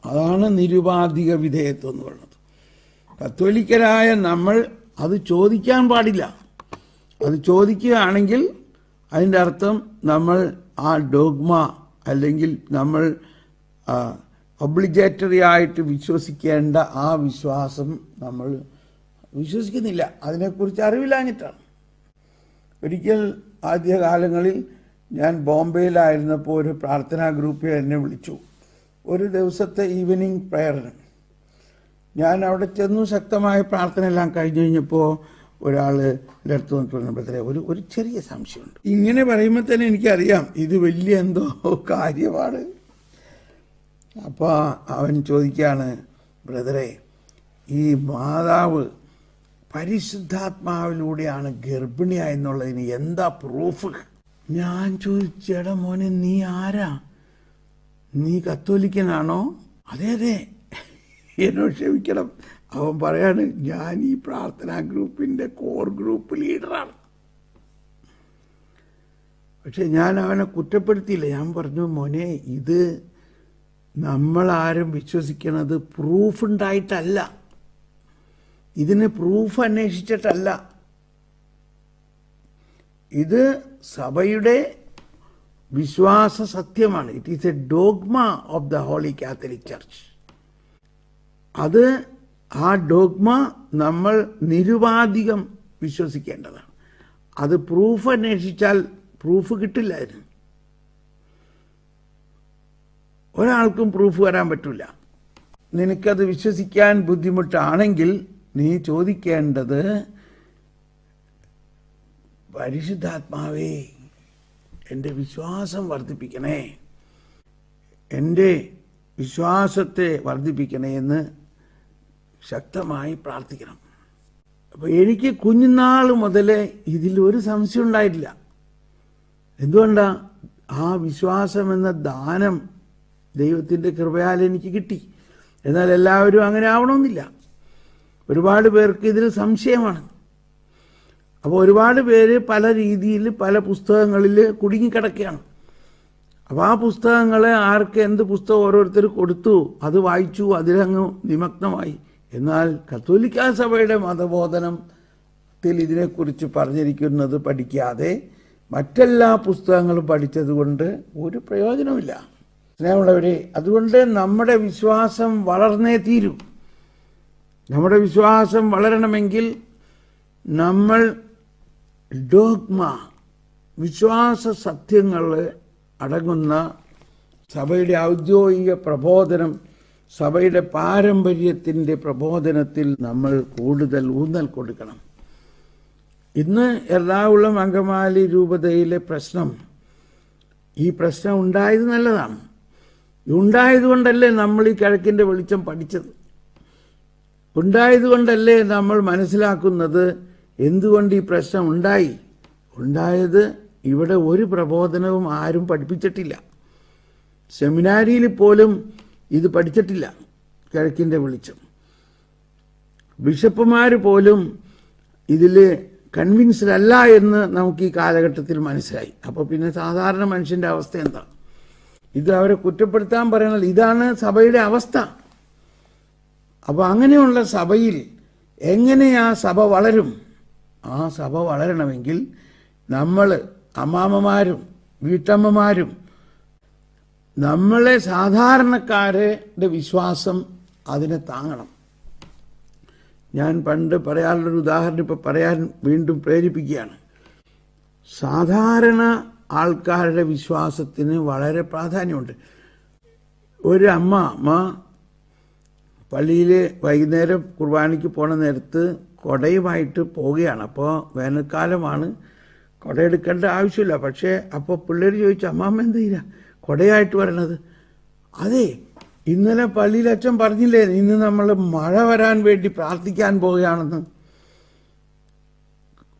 അതാണ് നിരുപാധിക വിധേയത്വം എന്ന് പറയുന്നത്. കത്തോലിക്കരായ നമ്മൾ അത് ചോദിക്കാൻ പാടില്ല. അത് ചോദിക്കുകയാണെങ്കിൽ അതിൻ്റെ അർത്ഥം നമ്മൾ ആ ഡോഗ്മ അല്ലെങ്കിൽ നമ്മൾ ഒബ്ലിഗേറ്ററി ആയിട്ട് വിശ്വസിക്കേണ്ട ആ വിശ്വാസം നമ്മൾ വിശ്വസിക്കുന്നില്ല. അതിനെക്കുറിച്ച് അറിവില്ലാഞ്ഞിട്ടാണ്. ഒരിക്കൽ ആദ്യകാലങ്ങളിൽ ഞാൻ ബോംബെയിലായിരുന്നപ്പോൾ ഒരു പ്രാർത്ഥനാ ഗ്രൂപ്പിൽ എന്നെ വിളിച്ചു. ഒരു ദിവസത്തെ ഈവനിങ് പ്രയറിന് ഞാൻ അവിടെ ചെന്നു. ശക്തമായ പ്രാർത്ഥന എല്ലാം കഴിഞ്ഞ് കഴിഞ്ഞപ്പോൾ ഒരാൾ എൻ്റെ അടുത്ത് നോക്കിയപ്പോഴേ ഒരു ചെറിയ സംശയമുണ്ട്. ഇങ്ങനെ പറയുമ്പോൾ തന്നെ എനിക്കറിയാം ഇത് വലിയ എന്തോ കാര്യമാണ്. അപ്പോൾ അവൻ ചോദിക്കുകയാണ്, ബ്രദറെ, ഈ മാതാവ് പരിശുദ്ധാത്മാവിലൂടെയാണ് ഗർഭിണിയായെന്നുള്ളതിന് എന്താ പ്രൂഫ്? ഞാൻ ചോദിച്ചേടാ മോനെ, നീ ആരാ? നീ കത്തോലിക്കനാണോ? അതെ അതെ, എന്നോട് ക്ഷമിക്കണം. അവൻ പറയാണ്, ഞാൻ ഈ പ്രാർത്ഥനാ ഗ്രൂപ്പിൻ്റെ കോർ ഗ്രൂപ്പ് ലീഡറാണ്. പക്ഷെ ഞാൻ അവനെ കുറ്റപ്പെടുത്തിയില്ല. ഞാൻ പറഞ്ഞു, മോനെ, ഇത് നമ്മളാരും വിശ്വസിക്കണത് പ്രൂഫ് ഉണ്ടായിട്ടല്ല, ഇതിന് പ്രൂഫ് അന്വേഷിച്ചിട്ടല്ല. ഇത് സഭയുടെ വിശ്വാസ സത്യമാണ്. It is a dogma of the Holy Catholic Church. അത് ആ ഡോഗ്മ നമ്മൾ നിരുപാധികം വിശ്വസിക്കേണ്ടതാണ്. അത് പ്രൂഫ് അന്വേഷിച്ചാൽ പ്രൂഫ് കിട്ടില്ല. അതിന് ഒരാൾക്കും പ്രൂഫ് വരാൻ പറ്റില്ല. നിനക്കത് വിശ്വസിക്കാൻ ബുദ്ധിമുട്ടാണെങ്കിൽ നീ ചോദിക്കേണ്ടത്, പരിശുദ്ധാത്മാവേ, എൻ്റെ വിശ്വാസം വർദ്ധിപ്പിക്കണേ, എൻ്റെ വിശ്വാസത്തെ വർദ്ധിപ്പിക്കണേ എന്ന് ശക്തമായി പ്രാർത്ഥിക്കണം. അപ്പോൾ എനിക്ക് കുഞ്ഞുനാൾ മുതലേ ഇതിലൊരു സംശയം ഉണ്ടായിട്ടില്ല. എന്തുകൊണ്ടാ? ആ വിശ്വാസം എന്ന ദാനം ദൈവത്തിൻ്റെ കൃപയാൽ എനിക്ക് കിട്ടി. എന്നാൽ എല്ലാവരും അങ്ങനെ ആവണമെന്നില്ല. ഒരുപാട് പേർക്ക് ഇതിൽ സംശയമാണ്. അപ്പോൾ ഒരുപാട് പേര് പല രീതിയിൽ പല പുസ്തകങ്ങളിൽ കുടുങ്ങിക്കിടക്കുകയാണ്. അപ്പോൾ ആ പുസ്തകങ്ങളെ ആർക്ക് എന്ത് പുസ്തകം ഓരോരുത്തർ കൊടുത്തു, അത് വായിച്ചു, അതിലങ്ങ് നിമഗ്നമായി. എന്നാൽ കത്തോലിക്കാ സഭയുടെ മതബോധനത്തിൽ ഇതിനെക്കുറിച്ച് പറഞ്ഞിരിക്കുന്നത് പഠിക്കാതെ മറ്റെല്ലാ പുസ്തകങ്ങളും പഠിച്ചതുകൊണ്ട് ഒരു പ്രയോജനമില്ല. സ്നേഹമുള്ളവരെ, അതുകൊണ്ട് നമ്മുടെ വിശ്വാസം വളർന്നേ തീരൂ. നമ്മുടെ വിശ്വാസം വളരണമെങ്കിൽ നമ്മൾ ഡോഗ്മ, വിശ്വാസ സത്യങ്ങൾ അടങ്ങുന്ന സഭയുടെ ഔദ്യോഗിക പ്രബോധനം, സഭയുടെ പാരമ്പര്യത്തിൻ്റെ പ്രബോധനത്തിൽ നമ്മൾ കൂടുതൽ ഊന്നൽ കൊടുക്കണം. ഇന്ന് എറണാകുളം അങ്കമാലി രൂപതയിലെ പ്രശ്നം, ഈ പ്രശ്നം ഉണ്ടായത് നല്ലതാണ്. ഉണ്ടായതുകൊണ്ടല്ലേ നമ്മൾ ഈ കിഴക്കിൻ്റെ വെളിച്ചം പഠിച്ചത്. ഉണ്ടായതുകൊണ്ടല്ലേ നമ്മൾ മനസ്സിലാക്കുന്നത് എന്തുകൊണ്ട് ഈ പ്രശ്നം ഉണ്ടായി. ഉണ്ടായത് ഇവിടെ ഒരു പ്രബോധനവും ആരും പഠിപ്പിച്ചിട്ടില്ല. സെമിനാരിയിൽ പോലും ഇത് പഠിച്ചിട്ടില്ല, കിഴക്കിൻ്റെ വെളിച്ചം. ബിഷപ്പുമാർ പോലും ഇതിൽ കൺവിൻസ്ഡ് അല്ല എന്ന് നമുക്ക് ഈ കാലഘട്ടത്തിൽ മനസ്സിലായി. അപ്പോൾ പിന്നെ സാധാരണ മനുഷ്യൻ്റെ അവസ്ഥ എന്താ? ഇത് അവരെ കുറ്റപ്പെടുത്താൻ പറയണല്ലോ. ഇതാണ് സഭയുടെ അവസ്ഥ. അപ്പോൾ അങ്ങനെയുള്ള സഭയിൽ എങ്ങനെ ആ സഭ വളരും? ആ സഭ വളരണമെങ്കിൽ നമ്മൾ അമ്മാമ്മമാരും വീട്ടമ്മമാരും നമ്മളെ സാധാരണക്കാരുടെ വിശ്വാസം അതിനെ താങ്ങണം. ഞാൻ പണ്ട് പറയാനുള്ളൊരു ഉദാഹരണം ഇപ്പോൾ പറയാൻ വീണ്ടും പ്രേരിപ്പിക്കുകയാണ്. സാധാരണ ആൾക്കാരുടെ വിശ്വാസത്തിന് വളരെ പ്രാധാന്യമുണ്ട്. ഒരു അമ്മ പള്ളിയിൽ വൈകുന്നേരം കുർബാനയ്ക്ക് പോണ നേരത്ത് കുടയുമായിട്ട് പോവുകയാണ്. അപ്പോൾ വേനൽക്കാലമാണ്, കുടയെടുക്കേണ്ട ആവശ്യമില്ല. പക്ഷേ അപ്പോൾ പിള്ളേർ ചോദിച്ചു, അമ്മാമ്മ എന്ത് ചെയ്യുക കുടയായിട്ട് വരണത്? അതെ, ഇന്നലെ പള്ളിയിൽ അച്ഛൻ പറഞ്ഞില്ലേ, ഇന്ന് നമ്മൾ മഴ വരാൻ വേണ്ടി പ്രാർത്ഥിക്കാൻ പോവുകയാണെന്ന്.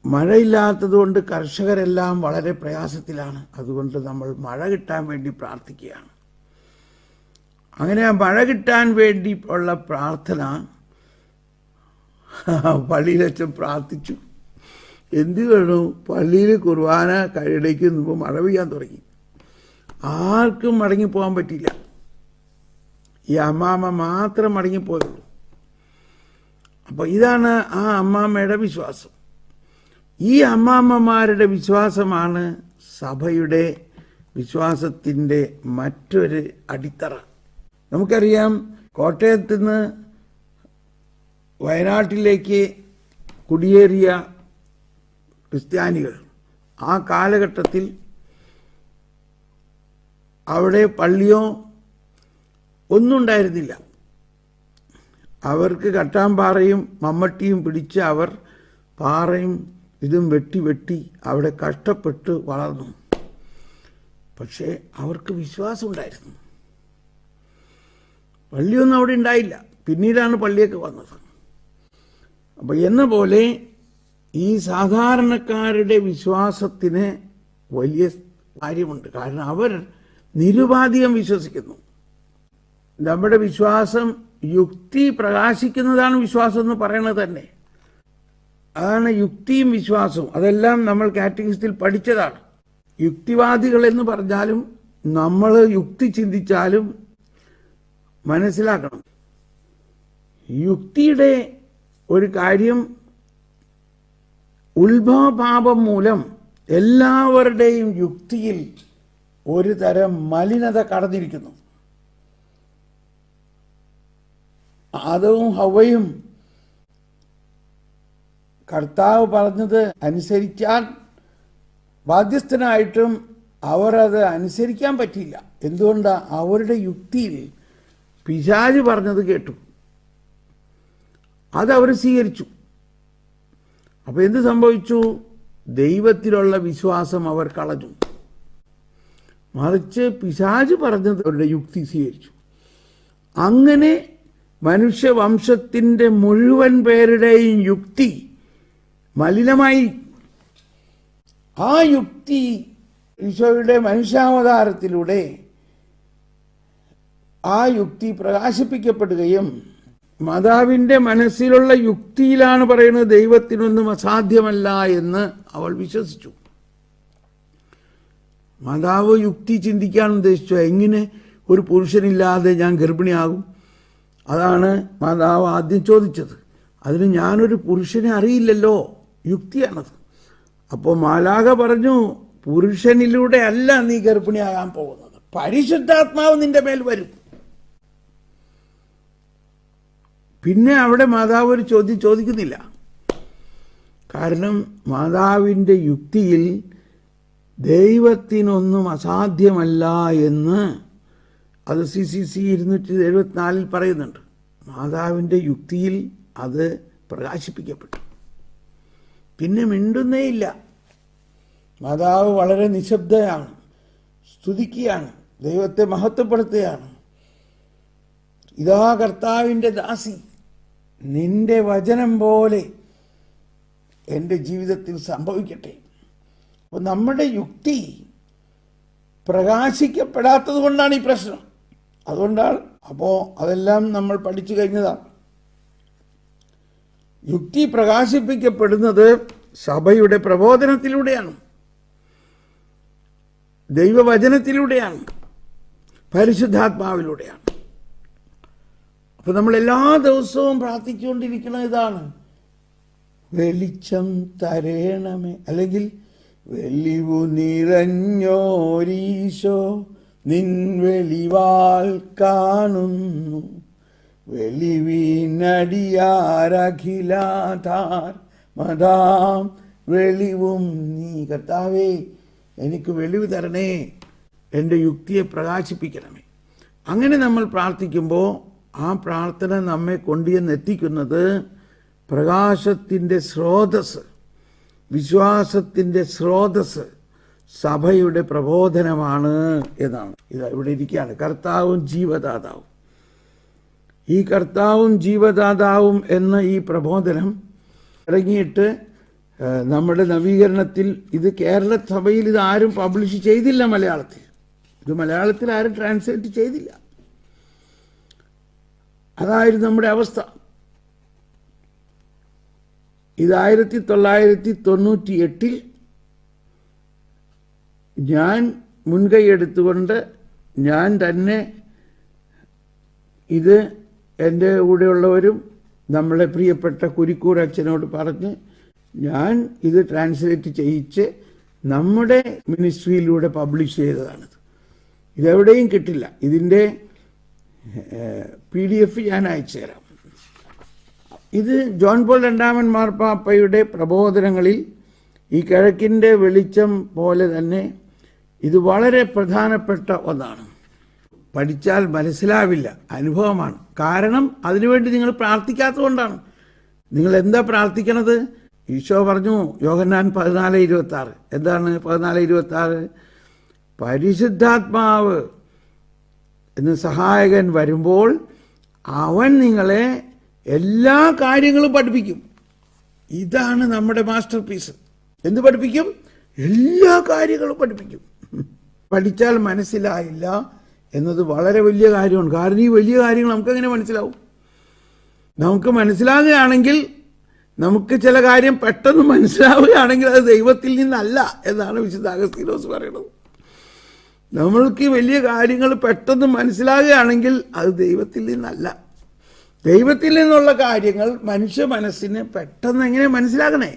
മഴയില്ലാത്തത് കൊണ്ട് കർഷകരെല്ലാം വളരെ പ്രയാസത്തിലാണ്. അതുകൊണ്ട് നമ്മൾ മഴ കിട്ടാൻ വേണ്ടി പ്രാർത്ഥിക്കുകയാണ്. അങ്ങനെ ആ മഴ കിട്ടാൻ വേണ്ടി ഉള്ള പ്രാർത്ഥന പള്ളിയിലച്ഛൻ പ്രാർത്ഥിച്ചു. എന്ത് വേണു? പള്ളിയിൽ കുർബാന കഴിയിടയ്ക്ക് മുമ്പ് മഴ പെയ്യാൻ തുടങ്ങി. ആർക്കും മടങ്ങിപ്പോകാൻ പറ്റിയില്ല. ഈ അമ്മാമ്മ മാത്രം മടങ്ങിപ്പോയുള്ളൂ. അപ്പോൾ ഇതാണ് ആ അമ്മാമ്മയുടെ വിശ്വാസം. ഈ അമ്മാമ്മമാരുടെ വിശ്വാസമാണ് സഭയുടെ വിശ്വാസത്തിൻ്റെ മറ്റൊരു അടിത്തറ. നമുക്കറിയാം, കോട്ടയത്ത് നിന്ന് വയനാട്ടിലേക്ക് കുടിയേറിയ ക്രിസ്ത്യാനികൾ ആ കാലഘട്ടത്തിൽ അവിടെ പള്ളിയോ ഒന്നും ഉണ്ടായിരുന്നില്ല. അവർക്ക് കട്ടാമ്പാറയും മമ്മട്ടിയും പിടിച്ച് അവർ പാറയും ഇതും വെട്ടി അവിടെ കഷ്ടപ്പെട്ട് വളർന്നു. പക്ഷേ അവർക്ക് വിശ്വാസം ഉണ്ടായിരുന്നു. പള്ളിയൊന്നും അവിടെ ഉണ്ടായില്ല, പിന്നീടാണ് പള്ളിയൊക്കെ വന്നത്. അപ്പം എന്ന പോലെ ഈ സാധാരണക്കാരുടെ വിശ്വാസത്തിന് വലിയ കാര്യമുണ്ട്. കാരണം അവർ നിരുപാധികം വിശ്വസിക്കുന്നു. നമ്മുടെ വിശ്വാസം യുക്തി പ്രകാശിക്കുന്നതാണ് വിശ്വാസം എന്ന് പറയുന്നത് തന്നെ. അതാണ് യുക്തിയും വിശ്വാസവും. അതെല്ലാം നമ്മൾ കാറ്റഗിസത്തിൽ പഠിച്ചതാണ്. യുക്തിവാദികൾ എന്ന് പറഞ്ഞാലും നമ്മൾ യുക്തി ചിന്തിച്ചാലും മനസ്സിലാക്കണം, യുക്തിയുടെ ഒരു കാര്യം ഉത്ഭവപാപം മൂലം എല്ലാവരുടെയും യുക്തിയിൽ ഒരു തരം മലിനത കടന്നിരിക്കുന്നു. ആദവും ഹവ്വയും കർത്താവ് പറഞ്ഞത് അനുസരിക്കാൻ ബാധ്യസ്ഥനായിട്ടും അവർ അത് അനുസരിക്കാൻ പറ്റിയില്ല. എന്തുകൊണ്ടാണ്? അവരുടെ യുക്തിയിൽ പിശാച് പറഞ്ഞത് കേട്ടു, അതവർ സ്വീകരിച്ചു. അപ്പോൾ എന്ത് സംഭവിച്ചു? ദൈവത്തിലുള്ള വിശ്വാസം അവർ കളഞ്ഞു. മറിച്ച് പിശാച് പറഞ്ഞത് അവരുടെ യുക്തി സ്വീകരിച്ചു. അങ്ങനെ മനുഷ്യവംശത്തിൻ്റെ മുഴുവൻ പേരുടെയും യുക്തി മലിനമായി. ആ യുക്തി ഈശോയുടെ മനുഷ്യാവതാരത്തിലൂടെ ആ യുക്തി പ്രകാശിപ്പിക്കപ്പെടുകയും മാതാവിൻ്റെ മനസ്സിലുള്ള യുക്തിയിലാണ് പറയുന്നത് ദൈവത്തിനൊന്നും അസാധ്യമല്ല എന്ന് അവൾ വിശ്വസിച്ചു. മാതാവ് യുക്തി ചിന്തിക്കാൻ ഉദ്ദേശിച്ചു, എങ്ങനെ ഒരു പുരുഷനില്ലാതെ ഞാൻ ഗർഭിണിയാകും? അതാണ് മാതാവ് ആദ്യം ചോദിച്ചത്. അതിന് ഞാനൊരു പുരുഷനെ അറിയില്ലല്ലോ, യുക്തിയാണത്. അപ്പോൾ മാലാഖ പറഞ്ഞു, പുരുഷനിലൂടെ അല്ല നീ ഗർഭിണിയാകാൻ പോകുന്നത്, പരിശുദ്ധാത്മാവ് നിന്റെ മേൽ വരും. പിന്നെ അവിടെ മാതാവ് ഒരു ചോദ്യം ചോദിക്കുന്നില്ല. കാരണം മാതാവിൻ്റെ യുക്തിയിൽ ദൈവത്തിനൊന്നും അസാധ്യമല്ല എന്ന് അത് CCC 274 പറയുന്നുണ്ട്. മാതാവിൻ്റെ യുക്തിയിൽ അത് പ്രകാശിപ്പിക്കപ്പെട്ടു. പിന്നെ മിണ്ടുന്നേയില്ല. മാതാവ് വളരെ നിശബ്ദയാണ്, സ്തുതിക്കുകയാണ്, ദൈവത്തെ മഹത്വപ്പെടുത്തുകയാണ്. ഇതാ കർത്താവിൻ്റെ ദാസി, നിന്റെ വചനം പോലെ എൻ്റെ ജീവിതത്തിൽ സംഭവിക്കട്ടെ. അപ്പോൾ നമ്മുടെ യുക്തി പ്രകാശിക്കപ്പെടാത്തത് കൊണ്ടാണ് ഈ പ്രശ്നം. അതുകൊണ്ടാണ്, അപ്പോൾ അതെല്ലാം നമ്മൾ പഠിച്ചു കഴിഞ്ഞതാണ്. യുക്തി പ്രകാശിപ്പിക്കപ്പെടുന്നത് സഭയുടെ പ്രബോധനത്തിലൂടെയാണ്, ദൈവവചനത്തിലൂടെയാണ്, പരിശുദ്ധാത്മാവിലൂടെയാണ്. അപ്പോൾ നമ്മൾ എല്ലാ ദിവസവും പ്രാർത്ഥിച്ചുകൊണ്ടിരിക്കുന്നത് ഇതാണ്, വെളിച്ചം തരേണമേ, അല്ലെങ്കിൽ വെളിവു നിറഞ്ഞോരീശോ നിൻ വെളിവാൽ കാണുന്നു, വെളിവിനടിയാരഖിലാധാർ മതാം വെളിവും നീ. കർത്താവേ, എനിക്ക് വെളിവ് തരണേ, എൻ്റെ യുക്തിയെ പ്രകാശിപ്പിക്കണമേ. അങ്ങനെ നമ്മൾ പ്രാർത്ഥിക്കുമ്പോൾ ആ പ്രാർത്ഥന നമ്മെ കൊണ്ടുവന്നെത്തിക്കുന്നത് പ്രകാശത്തിൻ്റെ സ്രോതസ്, വിശ്വാസത്തിൻ്റെ സ്രോതസ് സഭയുടെ പ്രബോധനമാണ് എന്നാണ്. ഇത് ഇവിടെ ഇരിക്കുകയാണ്, കർത്താവും ജീവദാതാവും. ഈ കർത്താവും ജീവദാതാവും എന്ന ഈ പ്രബോധനം ഇറങ്ങിയിട്ട് നമ്മുടെ നവീകരണത്തിൽ, ഇത് കേരള സഭയിൽ ഇത് ആരും പബ്ലിഷ് ചെയ്തില്ല മലയാളത്തിൽ. ഇത് മലയാളത്തിൽ ആരും ട്രാൻസ്ലേറ്റ് ചെയ്തില്ല. അതായിരുന്നു നമ്മുടെ അവസ്ഥ. ഇത് 1998 ഞാൻ മുൻകൈ എടുത്തുകൊണ്ട് ഞാൻ തന്നെ ഇത് എൻ്റെ കൂടെയുള്ളവരും നമ്മളെ പ്രിയപ്പെട്ട കുരിക്കൂർ അച്ഛനോട് പറഞ്ഞ് ഞാൻ ഇത് ട്രാൻസ്ലേറ്റ് ചെയ്യിച്ച് നമ്മുടെ മിനിസ്ട്രിയിലൂടെ പബ്ലിഷ് ചെയ്തതാണിത്. ഇതെവിടെയും കിട്ടില്ല. ഇതിൻ്റെ PDF ഞാൻ അയച്ചു തരാം. ഇത് ജോൺ പോൾ രണ്ടാമൻ മാർപ്പാപ്പയുടെ പ്രബോധനങ്ങളിൽ ഈ കിഴക്കിൻ്റെ വെളിച്ചം പോലെ തന്നെ ഇത് വളരെ പ്രധാനപ്പെട്ട ഒന്നാണ്. പഠിച്ചാൽ മനസ്സിലാവില്ല, അനുഭവമാണ്. കാരണം അതിനുവേണ്ടി നിങ്ങൾ പ്രാർത്ഥിക്കാത്തതുകൊണ്ടാണ്. നിങ്ങൾ എന്താ പ്രാർത്ഥിക്കണത്? ഈശോ പറഞ്ഞു യോഹന്നാൻ 14:26. എന്താണ് 14:26? പരിശുദ്ധാത്മാവ് എന്ന് സഹായകൻ വരുമ്പോൾ അവൻ നിങ്ങളെ എല്ലാ കാര്യങ്ങളും പഠിപ്പിക്കും. ഇതാണ് നമ്മുടെ മാസ്റ്റർ പീസ്. എന്ത് പഠിപ്പിക്കും? എല്ലാ കാര്യങ്ങളും പഠിപ്പിക്കും. പഠിച്ചാൽ മനസ്സിലായില്ല എന്നത് വളരെ വലിയ കാര്യമാണ്. കാരണം ഈ വലിയ കാര്യങ്ങൾ നമുക്കെങ്ങനെ മനസ്സിലാവും? നമുക്ക് മനസ്സിലാകുകയാണെങ്കിൽ, നമുക്ക് ചില കാര്യം പെട്ടെന്ന് മനസ്സിലാവുകയാണെങ്കിൽ അത് ദൈവത്തിൽ നിന്നല്ല എന്നാണ് വിശുദ്ധ അഗസ്തീനോസ് പറയുന്നത്. നമ്മൾക്ക് വലിയ കാര്യങ്ങൾ പെട്ടെന്ന് മനസ്സിലാകുകയാണെങ്കിൽ അത് ദൈവത്തിൽ നിന്നല്ല. ദൈവത്തിൽ നിന്നുള്ള കാര്യങ്ങൾ മനുഷ്യ മനസ്സിന് പെട്ടെന്ന് എങ്ങനെ മനസ്സിലാകണേ?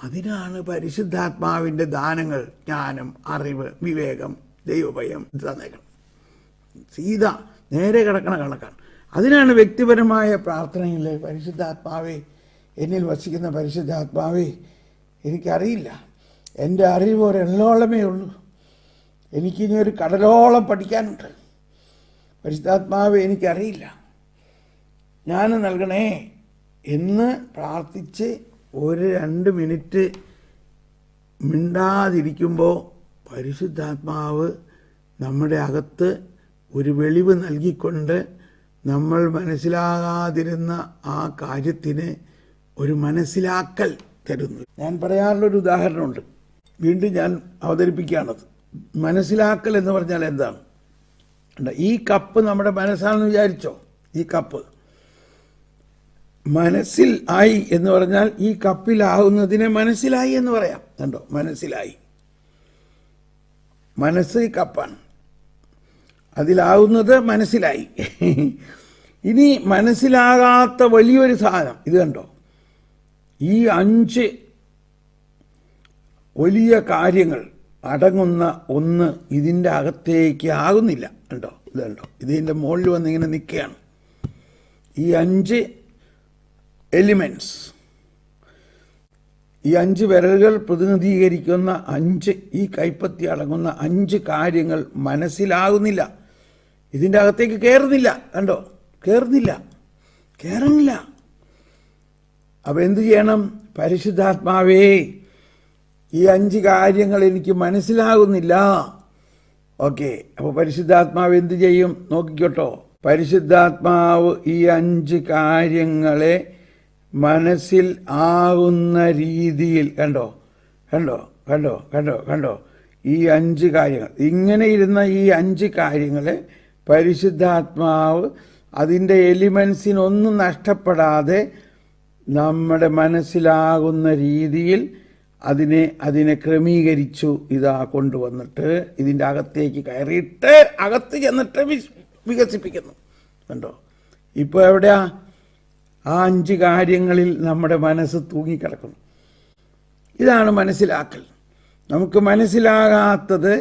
അതിനാണ് പരിശുദ്ധാത്മാവിൻ്റെ ദാനങ്ങൾ, ജ്ഞാനം, അറിവ്, വിവേകം, ദൈവഭയം തന്നേക്കണം. സീത നേരെ കിടക്കണ കണക്കാണ്. അതിനാണ് വ്യക്തിപരമായ പ്രാർത്ഥനയിൽ പരിശുദ്ധാത്മാവേ, എന്നിൽ വസിക്കുന്ന പരിശുദ്ധാത്മാവേ, എനിക്കറിയില്ല, എൻ്റെ അറിവ് ഒരെണ്ണോളമേ ഉള്ളൂ, എനിക്കിനി ഒരു കടലോളം പഠിക്കാനുണ്ട്. പരിശുദ്ധാത്മാവേ, എനിക്കറിയില്ല, ജ്ഞാനം നൽകണേ എന്ന് പ്രാർത്ഥിച്ച് 1-2 മിനിറ്റ് മിണ്ടാതിരിക്കുമ്പോൾ പരിശുദ്ധാത്മാവ് നമ്മുടെ അകത്ത് ഒരു വെളിവ് നൽകിക്കൊണ്ട് നമ്മൾ മനസ്സിലാകാതിരുന്ന ആ കാര്യത്തിന് ഒരു മനസ്സിലാക്കൽ തരുന്നു. ഞാൻ പറയാറുള്ളൊരു ഉദാഹരണമുണ്ട്, വീണ്ടും ഞാൻ അവതരിപ്പിക്കുകയാണത്. മനസ്സിലാക്കൽ എന്ന് പറഞ്ഞാൽ എന്താണ്? ഈ കപ്പ് നമ്മുടെ മനസ്സാണെന്ന് വിചാരിച്ചോ? ഈ കപ്പ് മനസ്സിൽ ആയി എന്ന് പറഞ്ഞാൽ ഈ കപ്പിലാവുന്നതിനെ മനസ്സിലായി എന്ന് പറയാം. കണ്ടോ, മനസ്സിലായി. മനസ്സ് ഈ കപ്പാണ്, അതിലാവുന്നത് മനസ്സിലായി. ഇനി മനസ്സിലാകാത്ത വലിയൊരു സാധനം ഇത് കണ്ടോ, ഈ 5 വലിയ കാര്യങ്ങൾ അടങ്ങുന്ന ഒന്ന് ഇതിൻ്റെ അകത്തേക്ക് ആകുന്നില്ല. കണ്ടോ, ഇത് കണ്ടോ, ഇതിൻ്റെ മുകളിൽ വന്നിങ്ങനെ നിൽക്കുകയാണ്. ഈ 5 എലിമെൻറ്റ്സ്, ഈ 5 വിരലുകൾ പ്രതിനിധീകരിക്കുന്ന 5, ഈ കൈപ്പത്തി അടങ്ങുന്ന 5 കാര്യങ്ങൾ മനസ്സിലാകുന്നില്ല, ഇതിൻ്റെ അകത്തേക്ക് കയറുന്നില്ല. കണ്ടോ, കയറുന്നില്ല. അപ്പം എന്തു ചെയ്യണം? പരിശുദ്ധാത്മാവേ, ഈ 5 കാര്യങ്ങൾ എനിക്ക് മനസ്സിലാകുന്നില്ല. ഓക്കെ, അപ്പോൾ പരിശുദ്ധാത്മാവ് എന്ത് ചെയ്യും? നോക്കിക്കോട്ടോ, പരിശുദ്ധാത്മാവ് ഈ 5 കാര്യങ്ങളെ മനസ്സിൽ ആകുന്ന രീതിയിൽ കണ്ടോ, ഈ 5 കാര്യങ്ങൾ, ഇങ്ങനെ ഇരുന്ന ഈ 5 കാര്യങ്ങളെ പരിശുദ്ധാത്മാവ് അതിൻ്റെ എലിമെൻസിനൊന്നും നഷ്ടപ്പെടാതെ നമ്മുടെ മനസ്സിലാകുന്ന രീതിയിൽ അതിനെ ക്രമീകരിച്ചു ഇതാ കൊണ്ടുവന്നിട്ട് ഇതിൻ്റെ അകത്തേക്ക് കയറിയിട്ട് അകത്ത് ചെന്നിട്ട് വികസിപ്പിക്കുന്നു. കണ്ടോ, ഇപ്പോൾ എവിടെയാ? ആ 5 കാര്യങ്ങളിൽ നമ്മുടെ മനസ്സ് തൂങ്ങിക്കിടക്കുന്നു. ഇതാണ് മനസ്സിലാക്കൽ. നമുക്ക് മനസ്സിലാകാത്തത്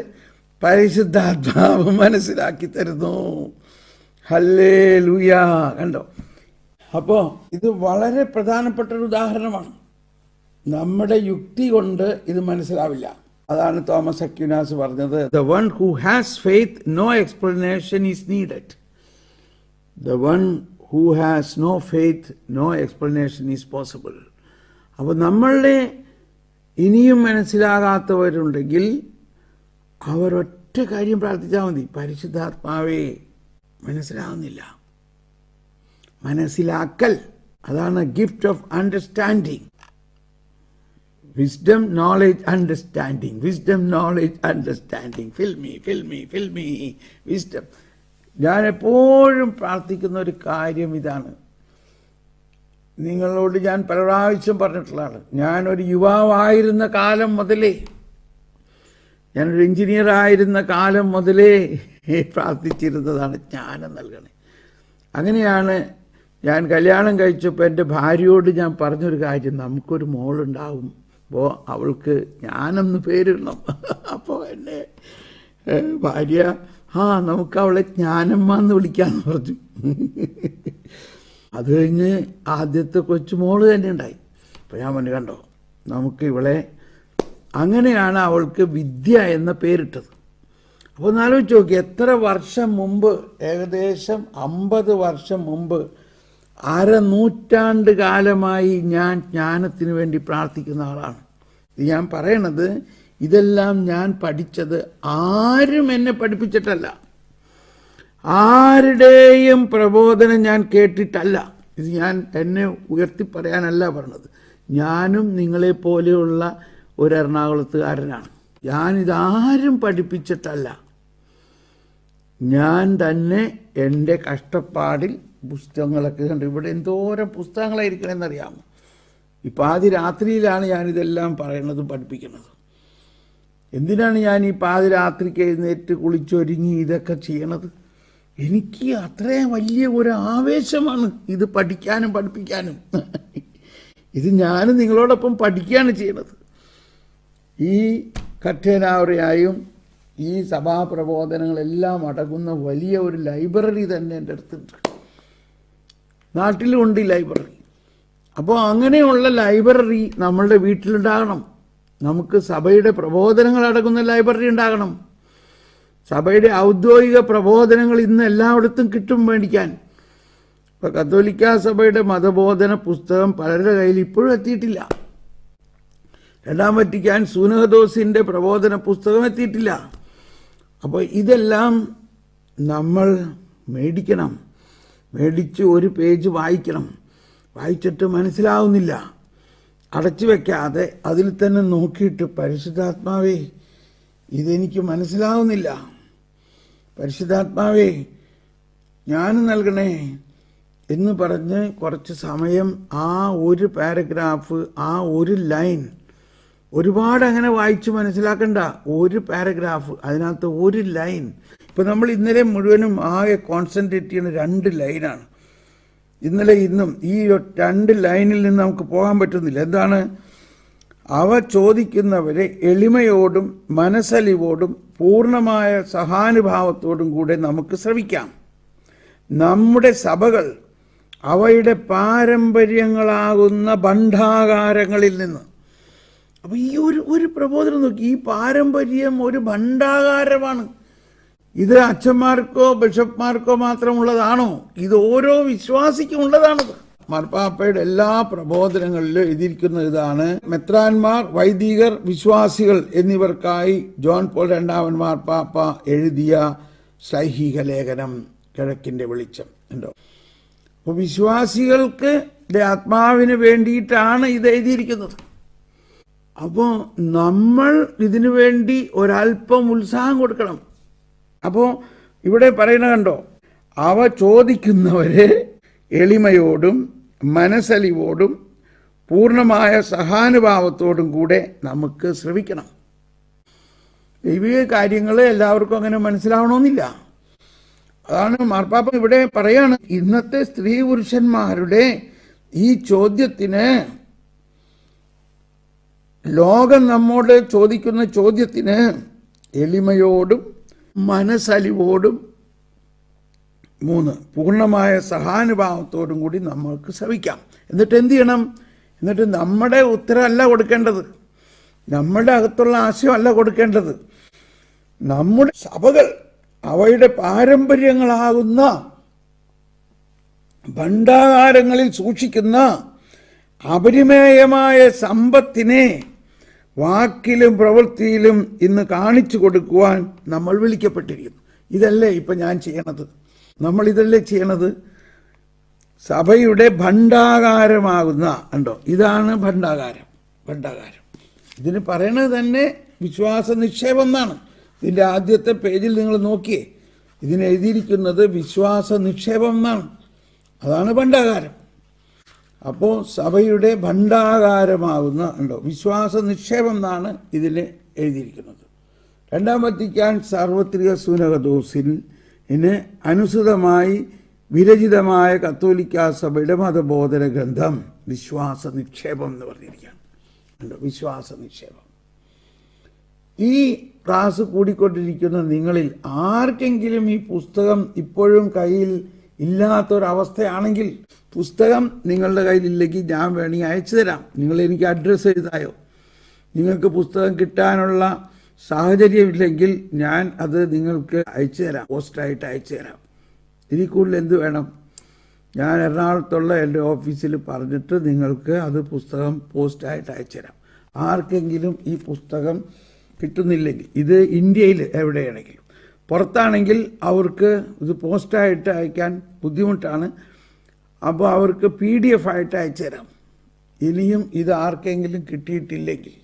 പരിശുദ്ധാത്മാവ് മനസ്സിലാക്കി തരുന്നു. ഹല്ലേലൂയ. കണ്ടോ, അപ്പോൾ ഇത് വളരെ പ്രധാനപ്പെട്ട ഒരു ഉദാഹരണമാണ്. നമ്മുടെ യുക്തി കൊണ്ട് ഇത് മനസ്സിലാവില്ല. അതാണ് തോമസ് അക്വിനാസ് പറഞ്ഞത്, the one who has faith, no explanation is needed. The one who has no faith, no explanation is possible. അപ്പോൾ നമ്മളുടെ ഇനിയും മനസ്സിലാകാത്തവരുണ്ടെങ്കിൽ അവരൊറ്റ കാര്യം പ്രാർത്ഥിച്ചാൽ മതി, പരിശുദ്ധാത്മാവേ, മനസ്സിലാവുന്നില്ല. മനസ്സിലാക്കൽ, അതാണ് gift of understanding. Wisdom, knowledge, understanding. Wisdom, knowledge, understanding. Fill me. Wisdom. ഞാൻ എപ്പോഴും പ്രാർത്ഥിക്കുന്ന ഒരു കാര്യം ഇതാണ്. നിങ്ങളോട് ഞാൻ പല പ്രാവശ്യം പറഞ്ഞിട്ടുള്ളതാണ്. ഞാനൊരു യുവാവായിരുന്ന കാലം മുതലേ, ഞാനൊരു എഞ്ചിനീയർ ആയിരുന്ന കാലം മുതലേ പ്രാർത്ഥിച്ചിരുന്നതാണ്, ജ്ഞാനം നൽകണേ. അങ്ങനെയാണ് ഞാൻ കല്യാണം കഴിച്ചപ്പോൾ എൻ്റെ ഭാര്യയോട് ഞാൻ പറഞ്ഞൊരു കാര്യം, നമുക്കൊരു മോളുണ്ടാവും, അപ്പോൾ അവൾക്ക് ജ്ഞാനെന്ന് പേരിടണം. അപ്പോൾ എന്നെ ഭാര്യ, നമുക്ക് അവളെ ജ്ഞാനമ്മ എന്ന് വിളിക്കാമെന്ന് പറഞ്ഞു. അത് കഴിഞ്ഞ് ആദ്യത്തെ കൊച്ചുമോള് തന്നെ ഉണ്ടായി. അപ്പോൾ ഞാൻ പറഞ്ഞു, കണ്ടോ, നമുക്ക് ഇവളെ, അങ്ങനെയാണ് അവൾക്ക് വിദ്യ എന്ന പേരിട്ടത്. അപ്പോൾ ഒന്ന് ആലോചിച്ച് നോക്കി, എത്ര വർഷം മുമ്പ്, ഏകദേശം 50 വർഷം മുമ്പ് അരനൂറ്റാണ്ട് കാലമായി ഞാൻ ജ്ഞാനത്തിന് വേണ്ടി പ്രാർത്ഥിക്കുന്ന ആളാണ്. ഇത് ഞാൻ പറയണത്, ഇതെല്ലാം ഞാൻ പഠിച്ചത് ആരും എന്നെ പഠിപ്പിച്ചിട്ടല്ല, ആരുടെയും പ്രബോധനം ഞാൻ കേട്ടിട്ടല്ല. ഇത് ഞാൻ എന്നെ ഉയർത്തി പറയാനല്ല പറഞ്ഞത്. ഞാനും നിങ്ങളെപ്പോലെയുള്ള ഒരു എറണാകുളത്തുകാരനാണ്. ഞാനിതാരും പഠിപ്പിച്ചിട്ടല്ല, ഞാൻ തന്നെ എൻ്റെ കഷ്ടപ്പാടിൽ പുസ്തകങ്ങളൊക്കെ കണ്ട്. ഇവിടെ എന്തോരം പുസ്തകങ്ങളായിരിക്കണമെന്നറിയാമോ? ഈ പാതി രാത്രിയിലാണ് ഞാനിതെല്ലാം പറയണതും പഠിപ്പിക്കുന്നത്. എന്തിനാണ് ഞാൻ ഈ പാതി രാത്രിക്ക് എഴുന്നേറ്റ് കുളിച്ചൊരുങ്ങി ഇതൊക്കെ ചെയ്യണത്? എനിക്ക് അത്രയും വലിയ ഒരു ആവേശമാണ് ഇത് പഠിക്കാനും പഠിപ്പിക്കാനും. ഇത് ഞാൻ നിങ്ങളോടൊപ്പം പഠിക്കുകയാണ് ചെയ്യണത്. ഈ കഠിനാവറയായും ഈ സഭാപ്രബോധനങ്ങളെല്ലാം അടങ്ങുന്ന വലിയ ഒരു ലൈബ്രറി തന്നെ എൻ്റെ അടുത്തുണ്ട്. നാട്ടിലുമുണ്ട് ഈ ലൈബ്രറി. അപ്പോൾ അങ്ങനെയുള്ള ലൈബ്രറി നമ്മളുടെ വീട്ടിലുണ്ടാകണം. നമുക്ക് സഭയുടെ പ്രബോധനങ്ങൾ അടങ്ങുന്ന ലൈബ്രറി ഉണ്ടാകണം. സഭയുടെ ഔദ്യോഗിക പ്രബോധനങ്ങൾ ഇന്ന് എല്ലായിടത്തും കിട്ടും മേടിക്കാൻ. ഇപ്പോൾ കത്തോലിക്ക സഭയുടെ മതബോധന പുസ്തകം പലരുടെ കയ്യിൽ ഇപ്പോഴും എത്തിയിട്ടില്ല. രണ്ടാം വത്തിക്കാൻ സൂനഹദോസിൻ്റെ പ്രബോധന പുസ്തകം എത്തിയിട്ടില്ല. അപ്പോൾ ഇതെല്ലാം നമ്മൾ മേടിക്കണം. മേടിച്ച് ഒരു പേജ് വായിക്കണം. വായിച്ചിട്ട് മനസ്സിലാവുന്നില്ല, അടച്ചു വയ്ക്കാതെ അതിൽ തന്നെ നോക്കിയിട്ട്, പരിശുദ്ധാത്മാവേ ഇതെനിക്ക് മനസ്സിലാവുന്നില്ല, പരിശുദ്ധാത്മാവേ ജ്ഞാനം നൽകണേ എന്ന് പറഞ്ഞ് കുറച്ച് സമയം ആ ഒരു പാരഗ്രാഫ്, ആ ഒരു ലൈൻ, ഒരുപാട് അങ്ങനെ വായിച്ച് മനസ്സിലാക്കണ്ട, ഒരു പാരഗ്രാഫ്, അതിനകത്ത് ഒരു ലൈൻ. ഇപ്പം നമ്മൾ ഇന്നലെ മുഴുവനും ആകെ കോൺസെൻട്രേറ്റ് ചെയ്യുന്ന 2 ലൈനാണ്. ഇന്നലെ ഇന്നും ഈ 2 ലൈനിൽ നിന്ന് നമുക്ക് പോകാൻ പറ്റുന്നില്ല. എന്താണ്? അവ ചോദിക്കുന്നവരെ എളിമയോടും മനസ്സലിവോടും പൂർണ്ണമായ സഹാനുഭാവത്തോടും കൂടെ നമുക്ക് ശ്രവിക്കാം. നമ്മുടെ സഭകൾ അവയുടെ പാരമ്പര്യങ്ങളാകുന്ന ഭണ്ഡാകാരങ്ങളിൽ നിന്ന്. അപ്പോൾ ഈ ഒരു പ്രബോധനം നോക്കി, ഈ പാരമ്പര്യം ഒരു ഭണ്ഡാകാരമാണ്. ഇത് അച്ഛന്മാർക്കോ ബിഷപ്പ്മാർക്കോ മാത്രമുള്ളതാണോ? ഇത് ഓരോ വിശ്വാസിക്കും ഉള്ളതാണത്. മാർപ്പാപ്പയുടെ എല്ലാ പ്രബോധനങ്ങളിലും എഴുതിയിരിക്കുന്ന ഇതാണ്: മെത്രാന്മാർ, വൈദികർ, വിശ്വാസികൾ എന്നിവർക്കായി ജോൺ പോൾ II മാർപ്പാപ്പ എഴുതിയ ശ്ലൈഹിക ലേഖനം കിഴക്കിൻ്റെ വെളിച്ചം. ഉണ്ടോ? അപ്പോൾ വിശ്വാസികൾക്ക് ആത്മാവിന് വേണ്ടിയിട്ടാണ് ഇത് എഴുതിയിരിക്കുന്നത്. അപ്പോൾ നമ്മൾ ഇതിനു വേണ്ടി ഒരല്പം ഉത്സാഹം കൊടുക്കണം. അപ്പോൾ ഇവിടെ പറയുന്ന കണ്ടോ, അവ ചോദിക്കുന്നവരെ എളിമയോടും മനസ്സലിവോടും പൂർണ്ണമായ സഹാനുഭാവത്തോടും കൂടെ നമുക്ക് ശ്രവിക്കണം. ദൈവിക കാര്യങ്ങൾ എല്ലാവർക്കും അങ്ങനെ മനസ്സിലാവണമെന്നില്ല. അതാണ് മാർപ്പാപ്പ ഇവിടെ പറയാണ്, ഇന്നത്തെ സ്ത്രീ പുരുഷന്മാരുടെ ഈ ചോദ്യത്തിന്, ലോകം നമ്മോട് ചോദിക്കുന്ന ചോദ്യത്തിന് എളിമയോടും മനസ്സലിവോടും 3 പൂർണ്ണമായ സഹാനുഭാവത്തോടും കൂടി നമ്മൾക്ക് ശ്രവിക്കാം. എന്നിട്ട് എന്ത് ചെയ്യണം? എന്നിട്ട് നമ്മുടെ ഉത്തരമല്ല കൊടുക്കേണ്ടത്, നമ്മുടെ അകത്തുള്ള ആശയമല്ല കൊടുക്കേണ്ടത്. നമ്മുടെ സഭകൾ അവയുടെ പാരമ്പര്യങ്ങളാകുന്ന ഭണ്ഡാകാരങ്ങളിൽ സൂക്ഷിക്കുന്ന അപരിമേയമായ സമ്പത്തിനെ വാക്കിലും പ്രവൃത്തിയിലും ഇന്ന് കാണിച്ചു കൊടുക്കുവാൻ നമ്മൾ വിളിക്കപ്പെട്ടിരിക്കുന്നു. ഇതല്ലേ ഇപ്പം ഞാൻ ചെയ്യണത്? നമ്മളിതല്ലേ ചെയ്യണത്? സഭയുടെ ഭണ്ഡാകാരമാകുന്ന, ഉണ്ടോ, ഇതാണ് ഭണ്ഡാകാരം. ഇതിന് പറയണത് തന്നെ വിശ്വാസ നിക്ഷേപം എന്നാണ്. ഇതിൻ്റെ ആദ്യത്തെ പേജിൽ നിങ്ങൾ നോക്കിയേ, ഇതിന് എഴുതിയിരിക്കുന്നത് വിശ്വാസ നിക്ഷേപം എന്നാണ്. അതാണ് ഭണ്ഡാകാരം. അപ്പോൾ സഭയുടെ ഭണ്ഡാകാരമാകുന്ന, ഉണ്ടോ, വിശ്വാസ നിക്ഷേപം എന്നാണ് ഇതിന് എഴുതിയിരിക്കുന്നത്. രണ്ടാം വത്തിക്കാൻ സാർവത്രിക സുനഹദോസിന് അനുസൃതമായി വിരചിതമായ കത്തോലിക്ക സഭയുടെ മതബോധന ഗ്രന്ഥം വിശ്വാസ നിക്ഷേപം എന്ന് പറഞ്ഞിരിക്കുകയാണ്. ഉണ്ടോ, വിശ്വാസ നിക്ഷേപം. ഈ ക്ലാസ് കൂടിക്കൊണ്ടിരിക്കുന്ന നിങ്ങളിൽ ആർക്കെങ്കിലും ഈ പുസ്തകം ഇപ്പോഴും കയ്യിൽ ഇല്ലാത്തൊരവസ്ഥയാണെങ്കിൽ, പുസ്തകം നിങ്ങളുടെ കയ്യിലില്ലെങ്കിൽ ഞാൻ വേണമെങ്കിൽ അയച്ചു തരാം. നിങ്ങൾ എനിക്ക് അഡ്രസ്സ് എഴുതായോ? നിങ്ങൾക്ക് പുസ്തകം കിട്ടാനുള്ള സാഹചര്യമില്ലെങ്കിൽ ഞാൻ അത് നിങ്ങൾക്ക് അയച്ചു തരാം, പോസ്റ്റായിട്ട് അയച്ചു തരാം. ഇതിൽ കൂടുതൽ എന്ത് വേണം? ഞാൻ എറണാകുളത്തുള്ള എൻ്റെ ഓഫീസിൽ പറഞ്ഞിട്ട് നിങ്ങൾക്ക് അത് പുസ്തകം പോസ്റ്റായിട്ട് അയച്ചുതരാം. ആർക്കെങ്കിലും ഈ പുസ്തകം കിട്ടുന്നില്ലെങ്കിൽ, ഇത് ഇന്ത്യയിൽ എവിടെയാണെങ്കിലും, പുറത്താണെങ്കിൽ അവർക്ക് ഇത് പോസ്റ്റായിട്ട് അയക്കാൻ ബുദ്ധിമുട്ടാണ്. അപ്പോൾ അവർക്ക് PDF ആയിട്ട് അയച്ചു തരാം. ഇനിയും ഇത് ആർക്കെങ്കിലും കിട്ടിയിട്ടില്ലെങ്കിൽ.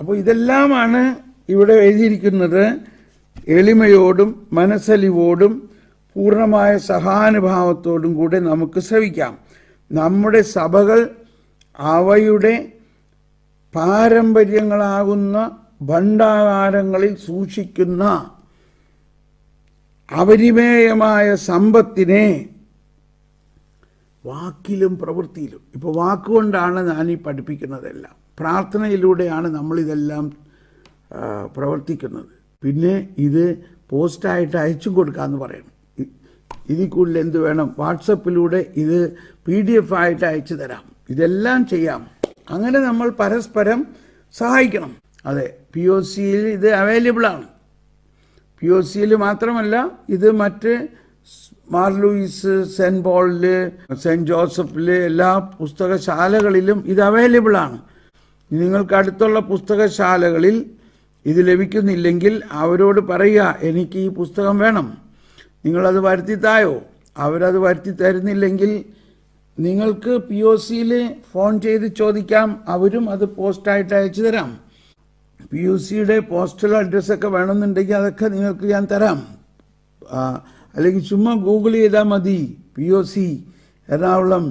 അപ്പോൾ ഇതെല്ലാമാണ് ഇവിടെ എഴുതിയിരിക്കുന്നത്. എളിമയോടും മനസ്സലിവോടും പൂർണ്ണമായ സഹാനുഭാവത്തോടും കൂടെ നമുക്ക് ശ്രവിക്കാം. നമ്മുടെ സഭകൾ അവയുടെ പാരമ്പര്യങ്ങളാകുന്ന ഭണ്ഡാകാരങ്ങളിൽ സൂക്ഷിക്കുന്ന അപരിമേയമായ സമ്പത്തിനെ വാക്കിലും പ്രവൃത്തിയിലും, ഇപ്പോൾ വാക്കുകൊണ്ടാണ് ഞാൻ ഈ പഠിപ്പിക്കുന്നതെല്ലാം, പ്രാർത്ഥനയിലൂടെയാണ് നമ്മളിതെല്ലാം പ്രവർത്തിക്കുന്നത്. പിന്നെ ഇത് പോസ്റ്റായിട്ട് അയച്ചു കൊടുക്കാമെന്ന് പറയണം. ഇതിൽ കൂടുതൽ എന്ത് വേണം? വാട്സപ്പിലൂടെ ഇത് PDF ആയിട്ട് അയച്ചു തരാം. ഇതെല്ലാം ചെയ്യാം. അങ്ങനെ നമ്മൾ പരസ്പരം സഹായിക്കണം. അതെ, POCയിൽ ഇത് അവൈലബിളാണ്. POCയിൽ മാത്രമല്ല, ഇത് മറ്റ് മാർ ലൂയിസ്, സെൻറ്റ് പോളില്, സെൻറ്റ് ജോസഫില് എല്ലാ പുസ്തകശാലകളിലും ഇത് അവൈലബിളാണ്. നിങ്ങൾക്ക് അടുത്തുള്ള പുസ്തകശാലകളിൽ ഇത് ലഭിക്കുന്നില്ലെങ്കിൽ അവരോട് പറയുക, എനിക്ക് ഈ പുസ്തകം വേണം, നിങ്ങളത് വരുത്തിത്തായോ. അവരത് വരുത്തി തരുന്നില്ലെങ്കിൽ നിങ്ങൾക്ക് POCയിൽ ഫോൺ ചെയ്ത് ചോദിക്കാം, അവരും അത് പോസ്റ്റായിട്ട് അയച്ചു തരാം. POCയുടെ പോസ്റ്റൽ അഡ്രസ്സൊക്കെ വേണമെന്നുണ്ടെങ്കിൽ അതൊക്കെ നിങ്ങൾക്ക് ഞാൻ തരാം. അല്ലെങ്കിൽ ചുമ്മാ ഗൂഗിൾ ചെയ്താൽ മതി, POC എറണാകുളം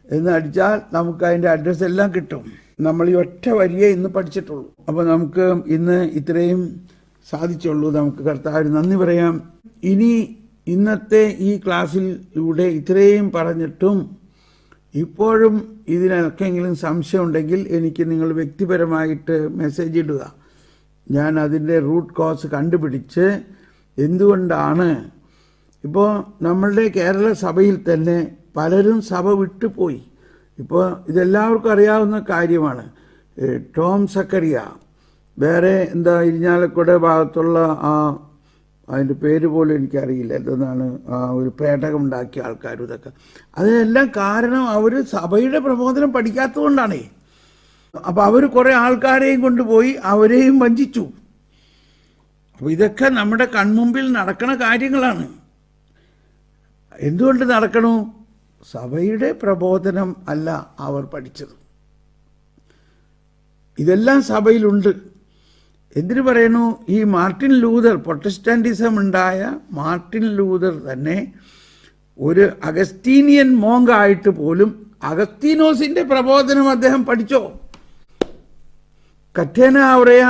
എന്ന് അടിച്ചാൽ നമുക്ക് അതിൻ്റെ അഡ്രസ്സ് എല്ലാം കിട്ടും. നമ്മൾ ഈ ഒറ്റ വരിയെ ഇന്ന് പഠിച്ചിട്ടുള്ളൂ. അപ്പോൾ നമുക്ക് ഇന്ന് ഇത്രയും സാധിച്ചുള്ളൂ. നമുക്ക് കർത്താവിന് നന്ദി പറയാം. ഇനി ഇന്നത്തെ ഈ ക്ലാസ്സിലൂടെ ഇത്രയും പറഞ്ഞിട്ടും ഇപ്പോഴും ഇതിനൊക്കെങ്കിലും സംശയമുണ്ടെങ്കിൽ എനിക്ക് നിങ്ങൾ വ്യക്തിപരമായിട്ട് മെസ്സേജ് ഇടുക. ഞാൻ അതിൻ്റെ റൂട്ട് കോസ് കണ്ടുപിടിച്ച് എന്തുകൊണ്ടാണ് ഇപ്പോൾ നമ്മളുടെ കേരള സഭയിൽ തന്നെ പലരും സഭ വിട്ടുപോയി. ഇപ്പോൾ ഇതെല്ലാവർക്കും അറിയാവുന്ന കാര്യമാണ്. ടോം സക്കറിയ, വേറെ എന്താ ഇരിഞ്ഞാലക്കുട ഭാഗത്തുള്ള അതിൻ്റെ പേര് പോലും എനിക്കറിയില്ല, എന്തെന്നാണ് ഒരു പേടകം ഉണ്ടാക്കിയ ആൾക്കാർ, ഇതൊക്കെ അതിനെല്ലാം കാരണം അവർ സഭയുടെ പ്രബോധനം പഠിക്കാത്തതുകൊണ്ടാണേ. അപ്പോൾ അവർ കുറേ ആൾക്കാരെയും കൊണ്ടുപോയി അവരെയും വഞ്ചിച്ചു. അപ്പോൾ ഇതൊക്കെ നമ്മുടെ കൺമുമ്പിൽ നടക്കണ കാര്യങ്ങളാണ്. എന്തുകൊണ്ട് നടക്കണു? സഭയുടെ പ്രബോധനം അല്ല അവർ പഠിച്ചത്. ഇതെല്ലാം സഭയിലുണ്ട്. എന്തിനു പറയണു? ഈ മാർട്ടിൻ ലൂതർ, പ്രൊട്ടസ്റ്റന്റിസം ഉണ്ടായ മാർട്ടിൻ ലൂതർ തന്നെ ഒരു അഗസ്റ്റീനിയൻ മോങ്കായിട്ട് പോലും അഗസ്തീനോസിന്റെ പ്രബോധനം അദ്ദേഹം പഠിച്ചോ? കറ്റേന അവറയ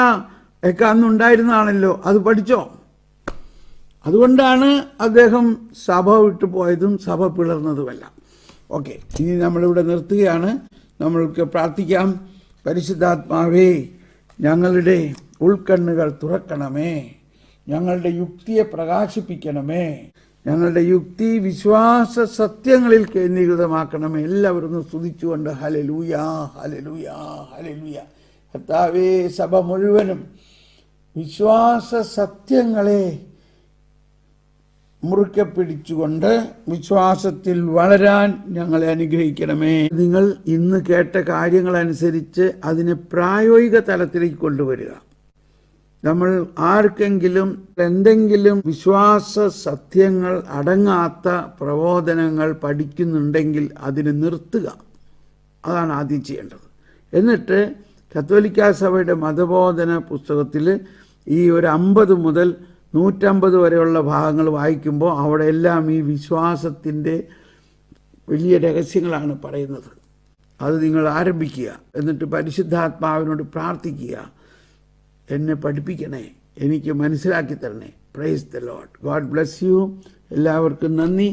ഒക്കെ അന്നുണ്ടായിരുന്നാണല്ലോ, അത് പഠിച്ചോ? അതുകൊണ്ടാണ് അദ്ദേഹം സഭ വിട്ടുപോയതും സഭ പിളർന്നതുമല്ല. ഓക്കെ, ഇനി നമ്മളിവിടെ നിർത്തുകയാണ്. നമ്മൾക്ക് പ്രാർത്ഥിക്കാം. പരിശുദ്ധാത്മാവേ, ഞങ്ങളുടെ ഉൾക്കണ്ണുകൾ തുറക്കണമേ, ഞങ്ങളുടെ യുക്തിയെ പ്രകാശിപ്പിക്കണമേ, ഞങ്ങളുടെ യുക്തി വിശ്വാസ സത്യങ്ങളിൽ കേന്ദ്രീകൃതമാക്കണമേ. എല്ലാവരും ഒന്ന് സ്തുതിച്ചുകൊണ്ട് ഹല്ലേലൂയ, ഹല്ലേലൂയ, ഹല്ലേലൂയ. കർത്താവേ, സഭ മുഴുവനും വിശ്വാസ സത്യങ്ങളെ മുറുക്കെ പിടിച്ചുകൊണ്ട് വിശ്വാസത്തിൽ വളരാൻ ഞങ്ങളെ അനുഗ്രഹിക്കണമേ. നിങ്ങൾ ഇന്ന് കേട്ട കാര്യങ്ങളനുസരിച്ച് അതിനെ പ്രായോഗിക തലത്തിലേക്ക് കൊണ്ടുവരിക. നമ്മൾ ആർക്കെങ്കിലും എന്തെങ്കിലും വിശ്വാസ സത്യങ്ങൾ അടങ്ങാത്ത പ്രബോധനങ്ങൾ പഠിക്കുന്നുണ്ടെങ്കിൽ അതിനെ നിർത്തുക. അതാണ് ആദ്യം ചെയ്യേണ്ടത്. എന്നിട്ട് കത്തോലിക്കാ സഭയുടെ മതബോധന പുസ്തകത്തിൽ ഈ ഒരു 50 മുതൽ 150 വരെയുള്ള ഭാഗങ്ങൾ വായിക്കുമ്പോൾ അവിടെ എല്ലാം ഈ വിശ്വാസത്തിൻ്റെ വലിയ രഹസ്യങ്ങളാണ് പറയുന്നത്. അത് നിങ്ങൾ ആരംഭിക്കുക. എന്നിട്ട് പരിശുദ്ധാത്മാവിനോട് പ്രാർത്ഥിക്കുക, എന്നെ പഠിപ്പിക്കണേ, എനിക്ക് മനസ്സിലാക്കി തരണേ. Praise the Lord. God bless you. എല്ലാവർക്കും നന്ദി.